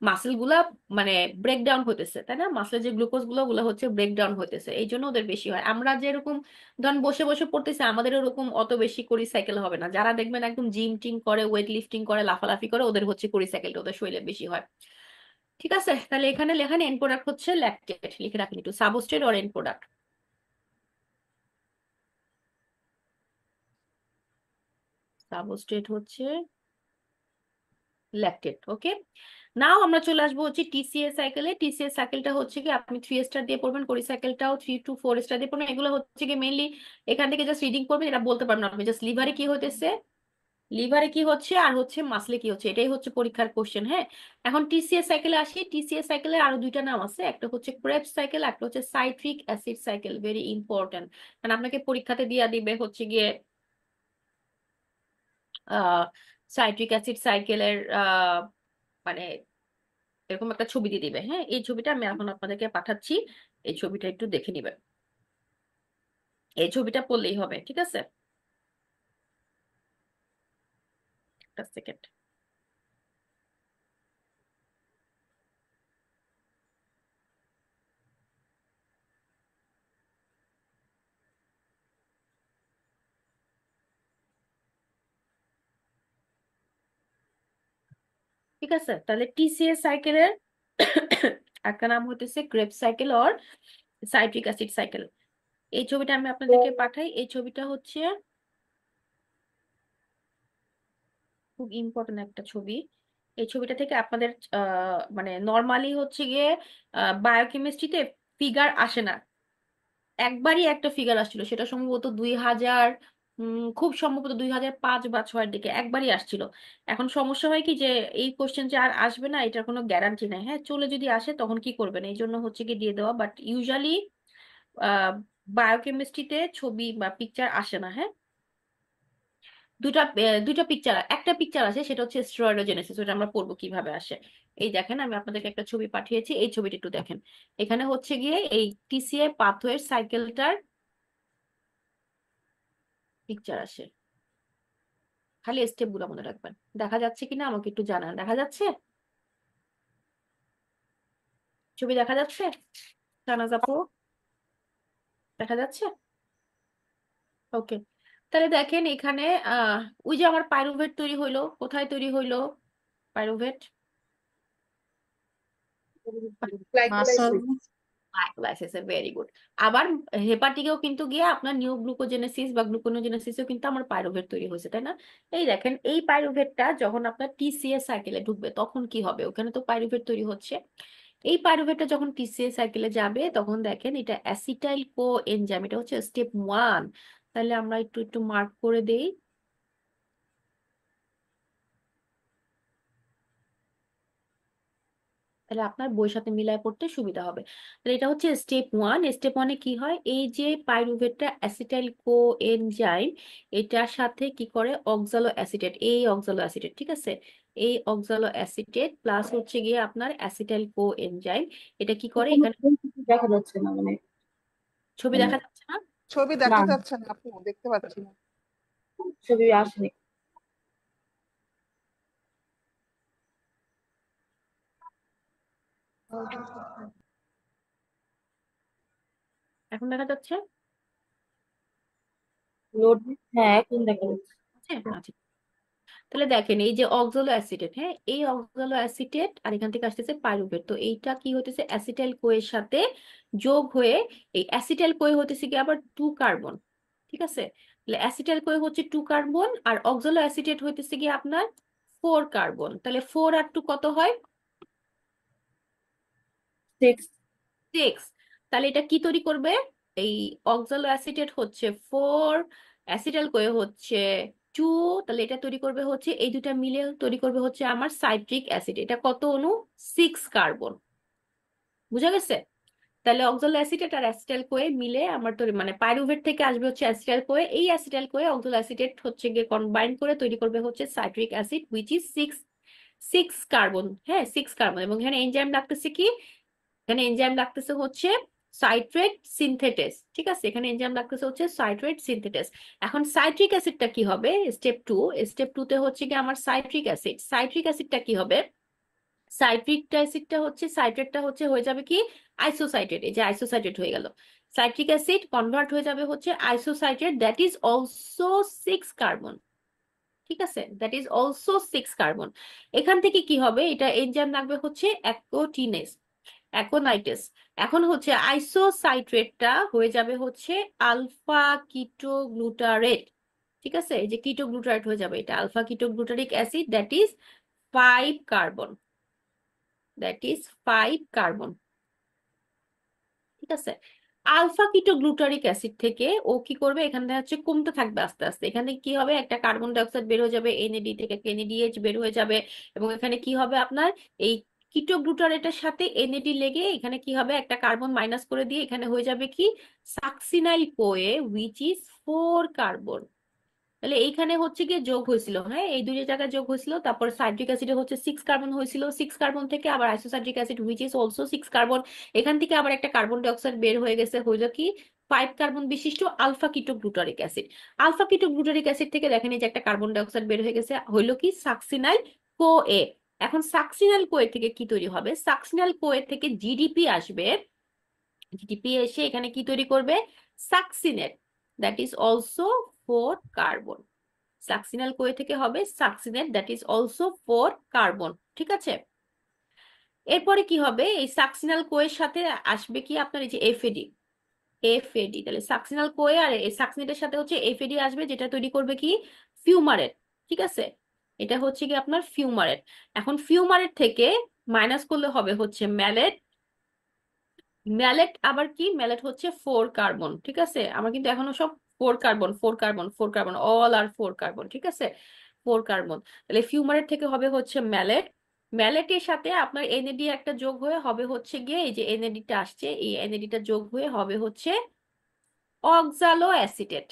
মাসেল গুলা মানে ব্রেকডাউন হইতেছে, তাই না? মাসেলের যে গ্লুকোজ গুলো ওগুলো হচ্ছে ব্রেকডাউন হইতেছে, এই জন্য ওদের বেশি হয়। আমরা যেরকম ধরেন বসে বসে পড়তেছি, আমাদের ওরকম অত বেশি কোরিসাইকেল হবে না। যারা দেখবেন একদম জিম টিম করে, ওয়েট লিফটিং করে, লাফালাফি করে, ওদের হচ্ছে কোরিসাইকেলটা ওদের শরীরে বেশি হয়। ঠিক আছে, তাহলে এখানে লেখান এন্ড প্রোডাক্ট হচ্ছে ল্যাকটেট, লিখে রাখেন একটু, substrate or and product. Substrate হচ্ছে ল্যাকটেট। ওকে, নাও আমরা চলে আসবো হচ্ছে টিসিএস সাইকেলে। টিসিএস সাইকেলটা হচ্ছে কি, আপনি 3 স্টার দিয়ে পড়বেন, কোরি সাইকেলটাও 3 to 4 স্টার দিয়ে পড়বেন। এগুলো হচ্ছে কি মেইনলি এখান থেকে জাস্ট রিডিং করবেন, এটা বলতে পারবেন আপনি জাস্ট লিভারে কি হতেছে, লিভারে কি হচ্ছে আর হচ্ছে মাসলে কি হচ্ছে, এটাই হচ্ছে পরীক্ষার কোশ্চেন। হ্যাঁ, এখন টিসিএস সাইকেলে আসি। টিসিএস সাইকেলের আরো দুইটা নাম আছে, একটা হচ্ছে ক্রেবস সাইকেল, একটা হচ্ছে citric acid cycle. Very important, কারণ আপনাকে পরীক্ষাতে দিয়ে দিবে হচ্ছে গিয়ে সাইট্রিক অ্যাসিড সাইকেলের মানে এরকম একটা ছবি দিয়ে দিবে। হ্যাঁ, এই ছবিটা আমি এখন আপনাদেরকে পাঠাচ্ছি, এই ছবিটা একটু দেখে নিবেন, এই ছবিটা পড়লেই হবে, ঠিক আছে? একটা সেকেন্ড। ঠিক আছে, তাহলে টিসিএস সাইকেলের একটা নাম হতেছে grape cycle or citric acid cycle. এই ছবিটা আমি আপনাদেরকে পাঠাই। এই ছবিটা হচ্ছে খুব ইম্পর্টেন্ট একটা ছবি। এই ছবিটা থেকে আপনাদের মানে নর্মালি হচ্ছে গিয়ে বায়োকেমিস্ট্রিতে ফিগার আসে না, একবারই একটা ফিগার আসছিল, সেটা সম্ভবত 2000 খুব সম্ভবত 2005 বা 6-এর দিকে একবারই আসছিল। এখন সমস্যা হয় কি যে এই কোশ্চেন যে আর আসবে না এটার কোনো গ্যারান্টি নাই। হ্যাঁ, চলে যদি আসে তখন কি করবেন, এই জন্য হচ্ছে কি দিয়ে দেওয়া, বাট ইউজুয়ালি বায়োকেমিস্ট্রিতে ছবি বা পিকচার আসে না। হ্যাঁ, দুইটা পিকচার, একটা পিকচার আসে, সেটা হচ্ছে স্টেরয়েডোজেনেসিস, ওটা আমরা পড়বো কিভাবে আসে। এই দেখেন আমি আপনাদেরকে একটা ছবি পাঠিয়েছি, এই ছবিটা একটু দেখেন। এখানে হচ্ছে গিয়ে এই টিসিএ পাথওয়ের সাইকেলটার পিকচার আসে, খালি স্টেপ গুলো মনে রাখবেন। দেখা যাচ্ছে কিনা আমাকে একটু জানান, দেখা যাচ্ছে? ছবি দেখা যাচ্ছে? শাহনাজ আপু, দেখা যাচ্ছে? ওকে, তাহলে দেখেন এখানে ওই যে আমার পাইরুভেট তৈরি হইলো, কোথায় তৈরি হইলো পাইরুভেট? গ্লাইকোলাইসিসে, very good. আবার হেপাটিকেও কিন্তু গিয়ে আপনার নিউ গ্লুকোজেনেসিস বা গ্লুকোনোজেনেসিসেও কিন্তু আমার পাইরুভেট তৈরি হয়েছে, তাই না? এই দেখেন এই পাইরুভেটটা যখন আপনার টিসিএস সাইকেলে ঢুকবে তখন কি হবে, ওখানে তো পাইরুভেট তৈরি হচ্ছে। এই পাইরুভেটটা যখন টিসিএস সাইকেলে যাবে তখন দেখেন এটা অ্যাসিটাইল কো এনজাইম, এটা হচ্ছে স্টেপ 1। তাহলে আমরা একটু একটু মার্ক করে দেই। তাহলে আপনার বইয়ের সাথে মিলায় পড়তে সুবিধা হবে। তাহলে এটা হচ্ছে স্টেপ 1। স্টেপ 1-এ কি হয়, এই যে পাইরুভেটটা অ্যাসিটাইল কো এনজাইম, এটার সাথে কি করে অক্সালো অ্যাসিটেট, এই অক্সালো অ্যাসিটেট, ঠিক আছে, এই অক্সালো অ্যাসিটেট প্লাস হচ্ছে গিয়ে আপনার অ্যাসিটাইল কো এনজাইম, এটা কি করে এখানে দেখা যাচ্ছে না, মানে ছবি মানে দেখা যাচ্ছে না? ছবি না, দেখা যাচ্ছে না আপু, দেখতে পাচ্ছি না। ছবি আসেনি। এখন দেখা যাচ্ছে? লোড, হ্যাঁ এখন দেখা যাচ্ছে। আচ্ছা আচ্ছা, তাহলে দেখেন এই যে অক্সালো অ্যাসিটেট, হ্যাঁ এই অক্সালো অ্যাসিটেট আর এখান থেকে আসতেছে পাইরুভেট, তো এইটা কি হতেছে অ্যাসিটাইল কো এর সাথে যোগ হয়ে, এই অ্যাসিটাইল কো হতেছে কি আবার 2 কার্বন, ঠিক আছে। তাহলে অ্যাসিটাইল কো হচ্ছে 2 কার্বন আর অক্সালো অ্যাসিটেট হইতেছে কি আপনার 4 কার্বন, তাহলে 4 আর 2 কত হয়? 6। 6। তাহলে এটা কি তৈরি করবে, এই অক্সালো অ্যাসিটেট হচ্ছে 4, অ্যাসিটাইল কোয়ে হচ্ছে 2, তাহলে এটা তৈরি করবে হচ্ছে, এই দুটা মিলে তৈরি করবে হচ্ছে আমার সাইট্রিক অ্যাসিড। এটা কত অণু? 6 কার্বন। বুঝা গেছে? তাহলে অক্সালো অ্যাসিটেট আর অ্যাসিটাইল কোয়ে মিলে আমার তৈরি, মানে পাইরুভেট থেকে আসবে হচ্ছে অ্যাসিটাইল কোয়ে, এই অ্যাসিটাইল কোয়ে অক্সালো অ্যাসিটেট হচ্ছে গিয়ে কম্বাইন করে তৈরি করবে হচ্ছে citric acid which is 6 carbon. হ্যাঁ 6 কার্বন, এবং এখানে এনজাইম লাগতেছে কি, এখানে এনজাইম লাগতেছে হচ্ছে সাইট্রেট সিনথেটেস, ঠিক আছে, এখানে এনজাইম লাগতেছে হচ্ছে সাইট্রেট সিনথেটেস। এখন সাইট্রিক অ্যাসিডটা কি হবে, স্টেপ 2, স্টেপ 2 তে হচ্ছে কি আমার সাইট্রিক অ্যাসিড, সাইট্রিক অ্যাসিডটা কি হবে, সাইট্রিক অ্যাসিডটা হচ্ছে সাইট্রেটটা হচ্ছে হয়ে যাবে কি আইসোসাইটেট, এই যে আইসোসাইটেট হয়ে গেল, সাইট্রিক অ্যাসিড কনভার্ট হয়ে যাবে হচ্ছে আইসোসাইটেট, দ্যাট ইজ অলসো 6 কার্বন, ঠিক আছে, দ্যাট ইজ অলসো 6 কার্বন। এখান থেকে কি হবে, এটা এনজাইম লাগবে হচ্ছে অ্যাকোটিনেস, অ্যাকোনাইটেস। এখন হচ্ছে আইসোসাইট্রেটটা হয়ে যাবে হচ্ছে আলফা কিটোগ্লুটারেট, ঠিক আছে, এই যে কিটোগ্লুটারেট হয়ে যাবে, এটা alpha ketoglutaric acid, that is 5 carbon, that is 5 carbon, ঠিক আছে। আলফা কিটোগ্লুটারিক অ্যাসিড থেকে ও কি করবে, এখানে হচ্ছে কমতে থাকবে আস্তে আস্তে, এখানে কি হবে একটা কার্বন ডাই অক্সাইড বের হয়ে যাবে, এনএডি থেকে এনএডিএইচ বের হয়ে যাবে, এবং এখানে কি হবে আপনার এই কিটোগ্লুটারেটের সাথে এনএডি লেগে এখানে কি হবে একটা কার্বন মাইনাস করে দিয়ে এখানে হয়ে যাবে কি succinyl Koi which is 4 carbon. তাহলে এইখানে হচ্ছে গিয়ে যোগ হয়েছিল, হ্যাঁ এই দুই জায়গায় যোগ হয়েছিল, তারপর সাইট্রিক অ্যাসিডে হচ্ছে 6 কার্বন হয়েছিল, 6 কার্বন থেকে আবার আইসোসাইট্রিক acid which is also 6 carbon, এখান থেকে আবার একটা কার্বন ডাই অক্সাইড বের হয়ে গেছে, হইলো কি 5 কার্বন বিশিষ্ট alpha ketoglutaric acid. Alpha ketoglutaric acid থেকে দেখেন এই যে একটা কার্বন ডাই অক্সাইড বের হয়ে গেছে, হইলো কি সাকসিনাইল কোএ। এখন সাকসিনাইল কোএ থেকে কি তৈরি হবে, সাকসিনাইল কোএ থেকে জিডিপি আসবে, জিডিপি এসে এখানে কি তৈরি করবে succinate, that is also 4 carbon, succinyl CoA থেকে হবে succinate, that is also 4 carbon. ঠিক আছে, এরপরে কি হবে, এই সাকসিনাল কোয়ের সাথে আসবে কি আপনার এই যে এফএডি। এফএডি, তাহলে সাকসিনাল কোয়ে আর এই সাকসিনেটের সাথে হচ্ছে এফএডি আসবে, যেটা তৈরি করবে কি ফিউমারেট। ঠিক আছে, এটা হচ্ছে কি আপনার ফিউমারেট। এখন ফিউমারেট থেকে মাইনাস করলে হবে হচ্ছে ম্যালেট। ম্যালেট আবার কি, ম্যালেট হচ্ছে 4 কার্বন। ঠিক আছে, আমার কিন্তু এখনো সব 4 কার্বন 4 কার্বন 4 কার্বন, অল আর 4 কার্বন। ঠিক আছে, 4 কার্বন। তাহলে ফিউমারেট থেকে হবে হচ্ছে ম্যালেট। ম্যালেটের সাথে আপনার এনএডি একটা যোগ হয়ে হবে হচ্ছে গিয়ে এই যে এনএডিটা আসছে, এই এনএডিটা যোগ হয়ে হবে হচ্ছে অক্সালো অ্যাসিটেট।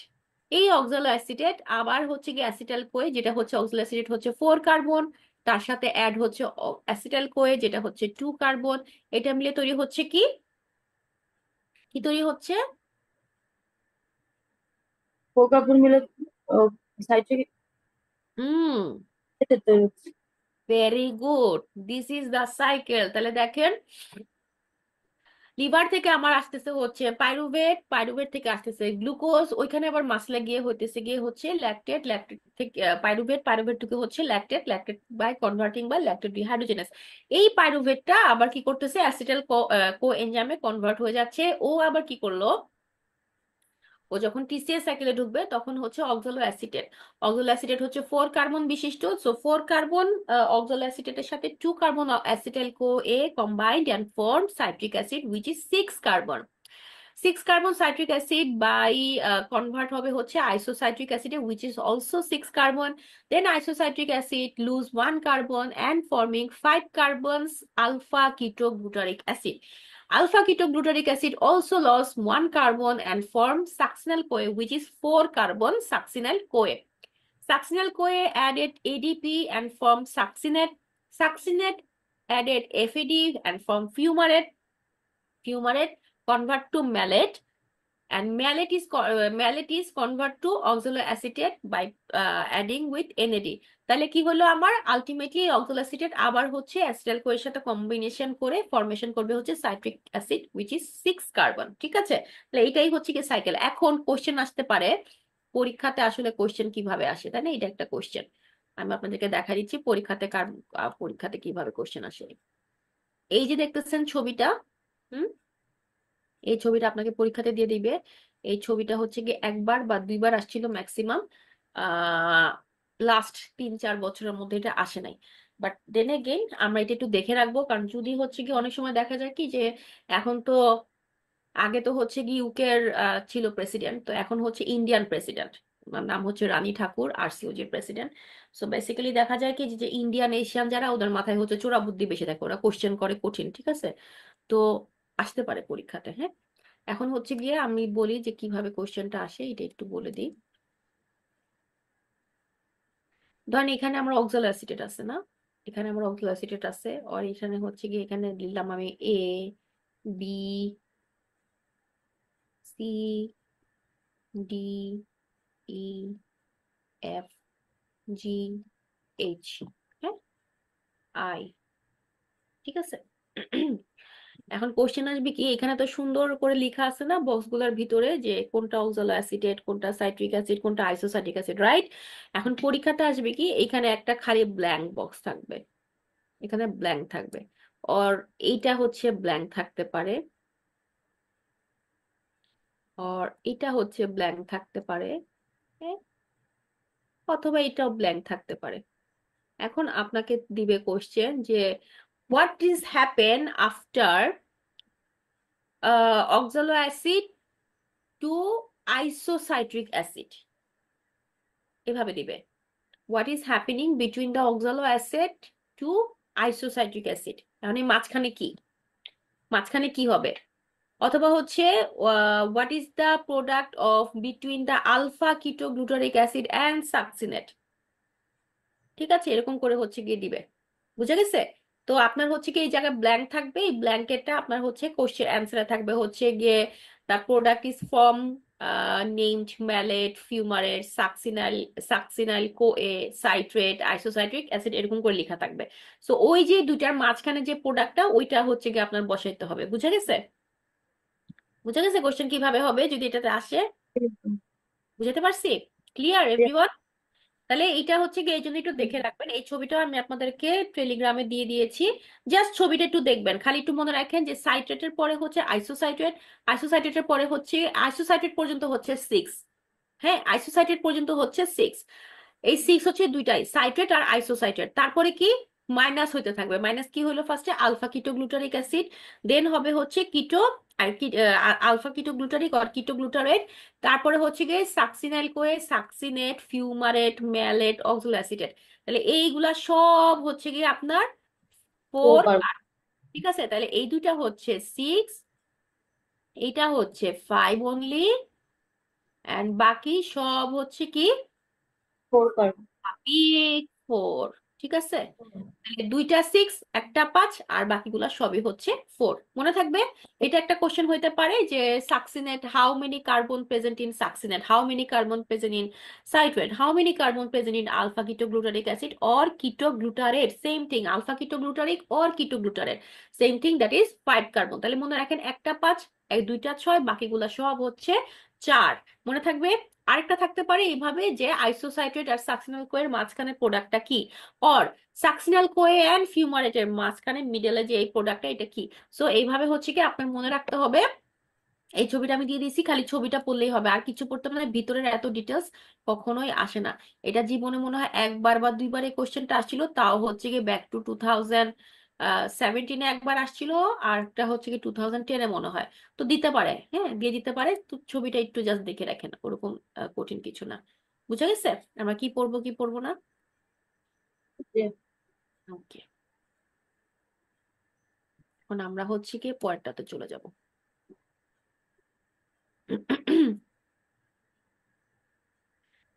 এই অক্সালো অ্যাসিটেট আবার হচ্ছে গিয়ে অ্যাসিটাইল কোয়ে, যেটা হচ্ছে অক্সালো অ্যাসিটেট হচ্ছে 4 কার্বন, তার সাথে অ্যাড হচ্ছে অ্যাসিটাইল কোয়ে যেটা হচ্ছে 2 কার্বন। এটা মিলে তৈরি হচ্ছে কি, কি তৈরি হচ্ছে? ফোর কার্বন মিলে সাইট্রিক হুম, অ্যাসিড তৈরি হচ্ছে। Very good, this is the cycle. তাহলে দেখেন, লিভার থেকে আমার আসতেছে হচ্ছে পাইরুভেট, পাইরুভেট থেকে আসতেছে গ্লুকোজ, ওইখানে আবার মাসলে গিয়ে হইতেছে গিয়ে হচ্ছে ল্যাকটেট, ল্যাকটেট থেকে পাইরুভেট, পাইরুভেট থেকে হচ্ছে lactate, lactate by converting by lactate dehydrogenase. এই পাইরুভেটটা আবার কি করতেছে, অ্যাসিটাইল কো এনজাইমে কনভার্ট হয়ে যাচ্ছে। ও আবার কি করলো, ও যখন টিসিএস সাইকেলে ঢুকবে তখন হচ্ছে অক্সালো অ্যাসিটেট। অক্সালো অ্যাসিটেট হচ্ছে 4 কার্বন বিশিষ্ট, সো 4 কার্বন অক্সালো অ্যাসিটেটের সাথে 2 carbon acetyl CoA combined and form citric acid which is 6 carbon. 6 carbon citric acid by convert হবে হচ্ছে আইসোসাইট্রিক অ্যাসিডে which is also 6 carbon. Then isocitric acid lose 1 carbon and forming 5 carbons alpha ketoglutaric acid. Alpha ketoglutaric acid also lost 1 carbon and formed succinyl CoA, which is 4 carbon succinyl CoA. Succinyl CoA added ADP and formed succinate. Succinate added FAD and formed fumarate. Fumarate convert to malate, and malate is convert to oxaloacetate by adding with NAD. তাহলে কি হলো আমার, ultimately অক্সালোঅ্যাসিটেট আবার হচ্ছে acetyl কোয়ের সাথে combination করে formation করবে হচ্ছে citric acid which is 6 carbon. ঠিক আছে, তাহলে এইটাই হচ্ছে কি সাইকেল। এখন কোশ্চেন আসতে পারে পরীক্ষাতে, আসলে কোশ্চেন কিভাবে আসে, তাই না? এটা একটা কোশ্চেন, আমি আপনাদেরকে দেখা দিচ্ছি পরীক্ষাতে পরীক্ষাতে কিভাবে কোশ্চেন আসে। এই যে দেখতেছেন ছবিটা, হুম, এই ছবিটা আপনাকে পরীক্ষাতে দিয়ে দিবে। এই ছবিটা হচ্ছে কি একবার বা দুইবার আসছিল ম্যাক্সিমাম, লাস্ট 3-4 বছরের মধ্যে এটা আসে নাই। বাট দেন এগেইন আমরা এটা একটু দেখে রাখবো, কারণ যদি হচ্ছে কি অনেক সময় দেখা যায় কি যে এখন তো, আগে তো হচ্ছে কি ইউকের ছিল প্রেসিডেন্ট, তো এখন হচ্ছে ইন্ডিয়ান প্রেসিডেন্ট, নাম হচ্ছে রানী ঠাকুর, আরসিওজি প্রেসিডেন্ট। সো বেসিক্যালি দেখা যায় কি যে ইন্ডিয়ান এশিয়ান যারা, ওদের মাথায় হচ্ছে চোরা বুদ্ধি বেশি থাকে, ওরা কোশ্চেন করে কঠিন। ঠিক আছে, তো আসতে পারে পরীক্ষাতে। হ্যাঁ, এখন হচ্ছে গিয়ে আমি বলি যে কিভাবে কোশ্চেনটা আসে, এটা একটু বলে দিই। ধরেন এখানে আমার অক্সালো অ্যাসিটেট আছে না, এখানে আমার অক্সালো অ্যাসিটেট আছে, আর এখানে হচ্ছে গিয়ে এখানে দিলাম আমি এ, বি, সি, ডি, ই, এফ, জি, এইচ, হ্যাঁ, আই। ঠিক আছে, এখন কোশ্চেন আসবে কি, এখানে তো সুন্দর করে লেখা আছে না বক্সগুলোর ভিতরে যে কোনটা অক্সালো অ্যাসিটেট, কোনটা সাইট্রিক অ্যাসিড, কোনটা আইসোসাইট্রিক অ্যাসিড, রাইট? এখন পরীক্ষাতে আসবে কি, এখানে একটা খালি ব্ল্যাঙ্ক বক্স থাকবে, এখানে ব্ল্যাঙ্ক থাকবে, আর এইটা হচ্ছে ব্ল্যাঙ্ক থাকতে পারে, আর এটা হচ্ছে ব্ল্যাঙ্ক থাকতে পারে, হ্যাঁ, অথবা এটাও ব্ল্যাঙ্ক থাকতে পারে। এখন আপনাকে দিবে কোশ্চেন যে what is happen after oxalo acid to isocitric acid, এভাবে দিবে, what is happening between the oxalo acid to isocitric acid, মানে মাঝখানে কি, মাঝখানে কি হবে, অথবা হচ্ছে what is the product of between the alpha ketoglutaric acid and succinate. ঠিক আছে, এরকম করে হচ্ছে গিয়ে দিবে, বুঝা গেছে? তো আপনার হচ্ছে কি এই জায়গায় ব্ল্যাঙ্ক থাকবে, এই ব্ল্যাঙ্কেটটা আপনার হচ্ছে কোশ্চেন অ্যান্সারে থাকবে হচ্ছে গিয়ে the product is from named mallet, fumarate, succinyl CoA, citrate, আইসোসাইট্রিক acid, এরকম করে লেখা থাকবে। সো ওই যে দুইটার মাঝখানে যে প্রোডাক্টটা, ওইটা হচ্ছে গিয়ে আপনার বসাইতে হবে। বুঝা গেছে? বুঝা গেছে কোশ্চেন কিভাবে হবে যদি এটাতে আসে? বুঝাতে পারছি? Clear everyone? তাহলে এটা হচ্ছে কি এই জন্য একটু দেখে রাখবেন, এই ছবিটা আমি আপনাদেরকে টেলিগ্রামে দিয়ে দিয়েছি, জাস্ট ছবিটা একটু দেখবেন, খালি একটু মনে রাখেন যে সাইট্রেটের পরে হচ্ছে আইসোসাইটেট, আইসোসাইটেটের পরে হচ্ছে আইসোসাইটেট পর্যন্ত হচ্ছে 6, হ্যাঁ আইসোসাইটেট পর্যন্ত হচ্ছে 6, এই 6 হচ্ছে দুইটাই সাইট্রেট আর আইসোসাইট্রেট, তারপরে কি মাইনাস হইতে থাকবে, মাইনাস কি হলো ফার্স্টে আলফা কিটোগ্লুটারিক অ্যাসিড, দেন হবে হচ্ছে কিটো আর কি আলফা কিটোগ্লুটারিক আর কিটোগ্লুটারেট, তারপরে হচ্ছে গিয়ে succinyl Koi, succinate, fumarate, mallet, অক্সালোঅ্যাসিটেট, তাহলে এইগুলা সব হচ্ছে গিয়ে আপনার 4, কার্বন। ঠিক আছে, তাহলে এই দুইটা হচ্ছে 6, এইটা হচ্ছে 5 অনলি, এন্ড বাকি সব হচ্ছে কি 4 কার্বন। বিগ 4, ঠিক আছে, তাহলে দুইটা 6 একটা 5 আর বাকিগুলা সবই হচ্ছে 4, মনে থাকবে। এটা একটা কোশ্চেন হইতে পারে যে succinate, how many carbon present in succinate, how many carbon present in citrate, how many carbon present in alpha ketoglutaric acid or ketoglutarate, same thing alpha ketoglutaric or ketoglutarate, same thing that is 5 carbon, তাহলে মনে রাখেন একটা 5 এক দুইটা 6 বাকিগুলা সব হচ্ছে 4, মনে থাকবে। আরেকটা থাকতে পারে এইভাবে যে আইসোসাইট্রেট আর সাকসিনাল কোয়ের মাঝখানে প্রোডাক্টটা কি, অর সাকসিনাল কোয়ে এন্ড ফিউমারেটের মাঝখানে মিডলে যে এই প্রোডাক্টটা এটা কি, সো এইভাবে হচ্ছে কি আপনার মনে রাখতে হবে। এই ছবিটা আমি দিয়ে দিয়েছি, খালি ছবিটা পড়লেই হবে, আর কিছু পড়তে হবে না, ভিতরের এত ডিটেলস কখনোই আসে না। এটা জীবনে মনে হয় একবার বা দুইবার এই কোশ্চেনটা আসছিল, তাও হচ্ছে কি ব্যাক টু 2017 একবার আসছিল, আর একটা হচ্ছে কি 2010 মনে হয়, তো দিতে পারে, হ্যাঁ দিয়ে দিতে পারে, তো ছবিটা একটু জাস্ট দেখে রাখেন, ওরকম কঠিন কিছু না, বুঝা গেছে আমরা কি পড়বো কি পড়বো না। যে ওকে, এখন আমরা হচ্ছে কি পরেরটাতে চলে যাব।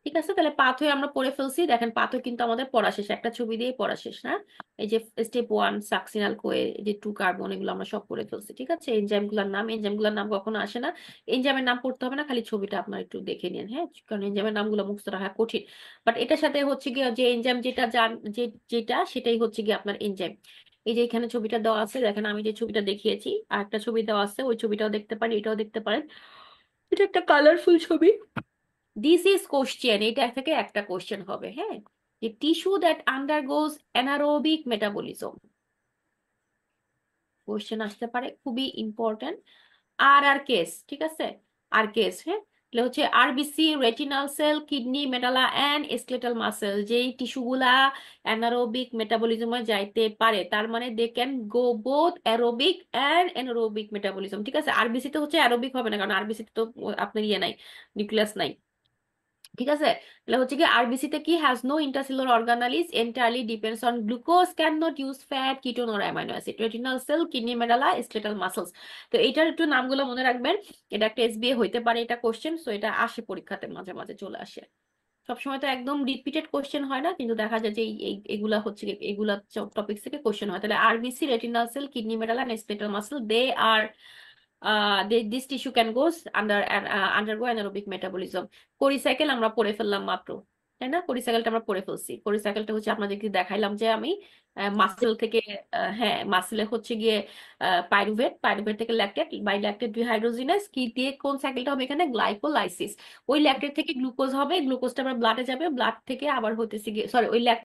ঠিক আছে, তাহলে পাথওয়ে আমরা পড়ে ফেলছি, দেখেন পাথওয়ে কিন্তু আমাদের পড়া শেষ, একটা ছবি দিয়ে পড়া শেষ না, এই যে স্টেপ 1 সাকসিনাল কোয়ে, এই যে 2 কার্বন, এগুলো আমরা সব পড়ে ফেলছি, ঠিক আছে। এনজাইমগুলোর নাম কখনো আসে না, এনজাইমের নাম পড়তে হবে না, খালি ছবিটা আপনার একটু দেখে নিন, হ্যাঁ কারণ এনজাইমের নামগুলো মুখস্থ রাখা কঠিন, বাট এটার সাথে হচ্ছে গিয়ে যে এনজাইম যেটা যেটা সেটাই হচ্ছে গিয়ে আপনার এনজাইম। এই যে এখানে ছবিটা দেওয়া আছে, দেখেন আমি যে ছবিটা দেখিয়েছি আর একটা ছবি দেওয়া আছে, ওই ছবিটাও দেখতে পারেন, এটাও দেখতে পারেন, এটা একটা কালারফুল ছবি। দিস ইজ কোশ্চেন, এটা থেকে একটা কোশ্চেন হবে, হ্যাঁ যে tissue that আন্ডারগোজ anaerobic metabolism, question আসতে পারে, খুবই ইম্পর্টেন্ট। আর কেস, ঠিক আছে, আর কেস, হ্যাঁ তাহলে হচ্ছে RBC, retinal cell, kidney, medulla and skeletal muscle, যেই টিস্যুগুলা অ্যানারোবিক মেটাবলিজমে যাইতে পারে, তার মানে they can go both aerobic and anaerobic metabolism, ঠিক আছে। আরবিসি তে হচ্ছে অ্যারোবিক হবে না, কারণ আরবিসি তে তো আপনার ইয়ে নাই, নিউক্লিয়াস নাই, ঠিক আছে। তাহলে হচ্ছে কি আরবিসি তে কি has no intercellular organelles, entirely depends on glucose, can not use fat, ketone or amino acid, retinal cell, kidney, medulla, skeletal muscles. তো এইটার একটু নামগুলো মনে রাখবেন, এটা একটা এসবিএ হইতে পারে এটা কোশ্চেন, সো এটা আসে পরীক্ষাতে মাঝে মাঝে চলে আসে, সবসময় তো একদম রিপিটেড কোশ্চেন হয় না, কিন্তু দেখা যায় যে এগুলা হচ্ছে এগুলা টপিক্স থেকে কোশ্চেন হয়। তাহলে RBC, retinal cell, kidney, medulla and skeletal muscle, they are this tissue can goes undergo anaerobic metabolism. Cori cycle আমরা পড়ে ফেললাম মাত্র, তাই না, কোরিসাইকেলটা আমরা পড়ে ফেলছি, কোরিসাইকেলটা হচ্ছে আপনাদেরকে দেখাইলাম যে আমি মাসেল থেকে, হ্যাঁ মাসেলে হচ্ছে গিয়ে পাইরুভেট, পাইরুভেট থেকে ল্যাকটেট, বাই ল্যাকটেট ডিহাইড্রোজিনেস কি দিয়ে কোন সাইকেলটা হবে এখানে গ্লাইকোলাইসিস, ওই ল্যাকটেট থেকে গ্লুকোজ হবে, গ্লুকোজটা আবার ব্লাডে যাবে, ব্লাড থেকে আবার হতেছে গিয়ে সরি ওই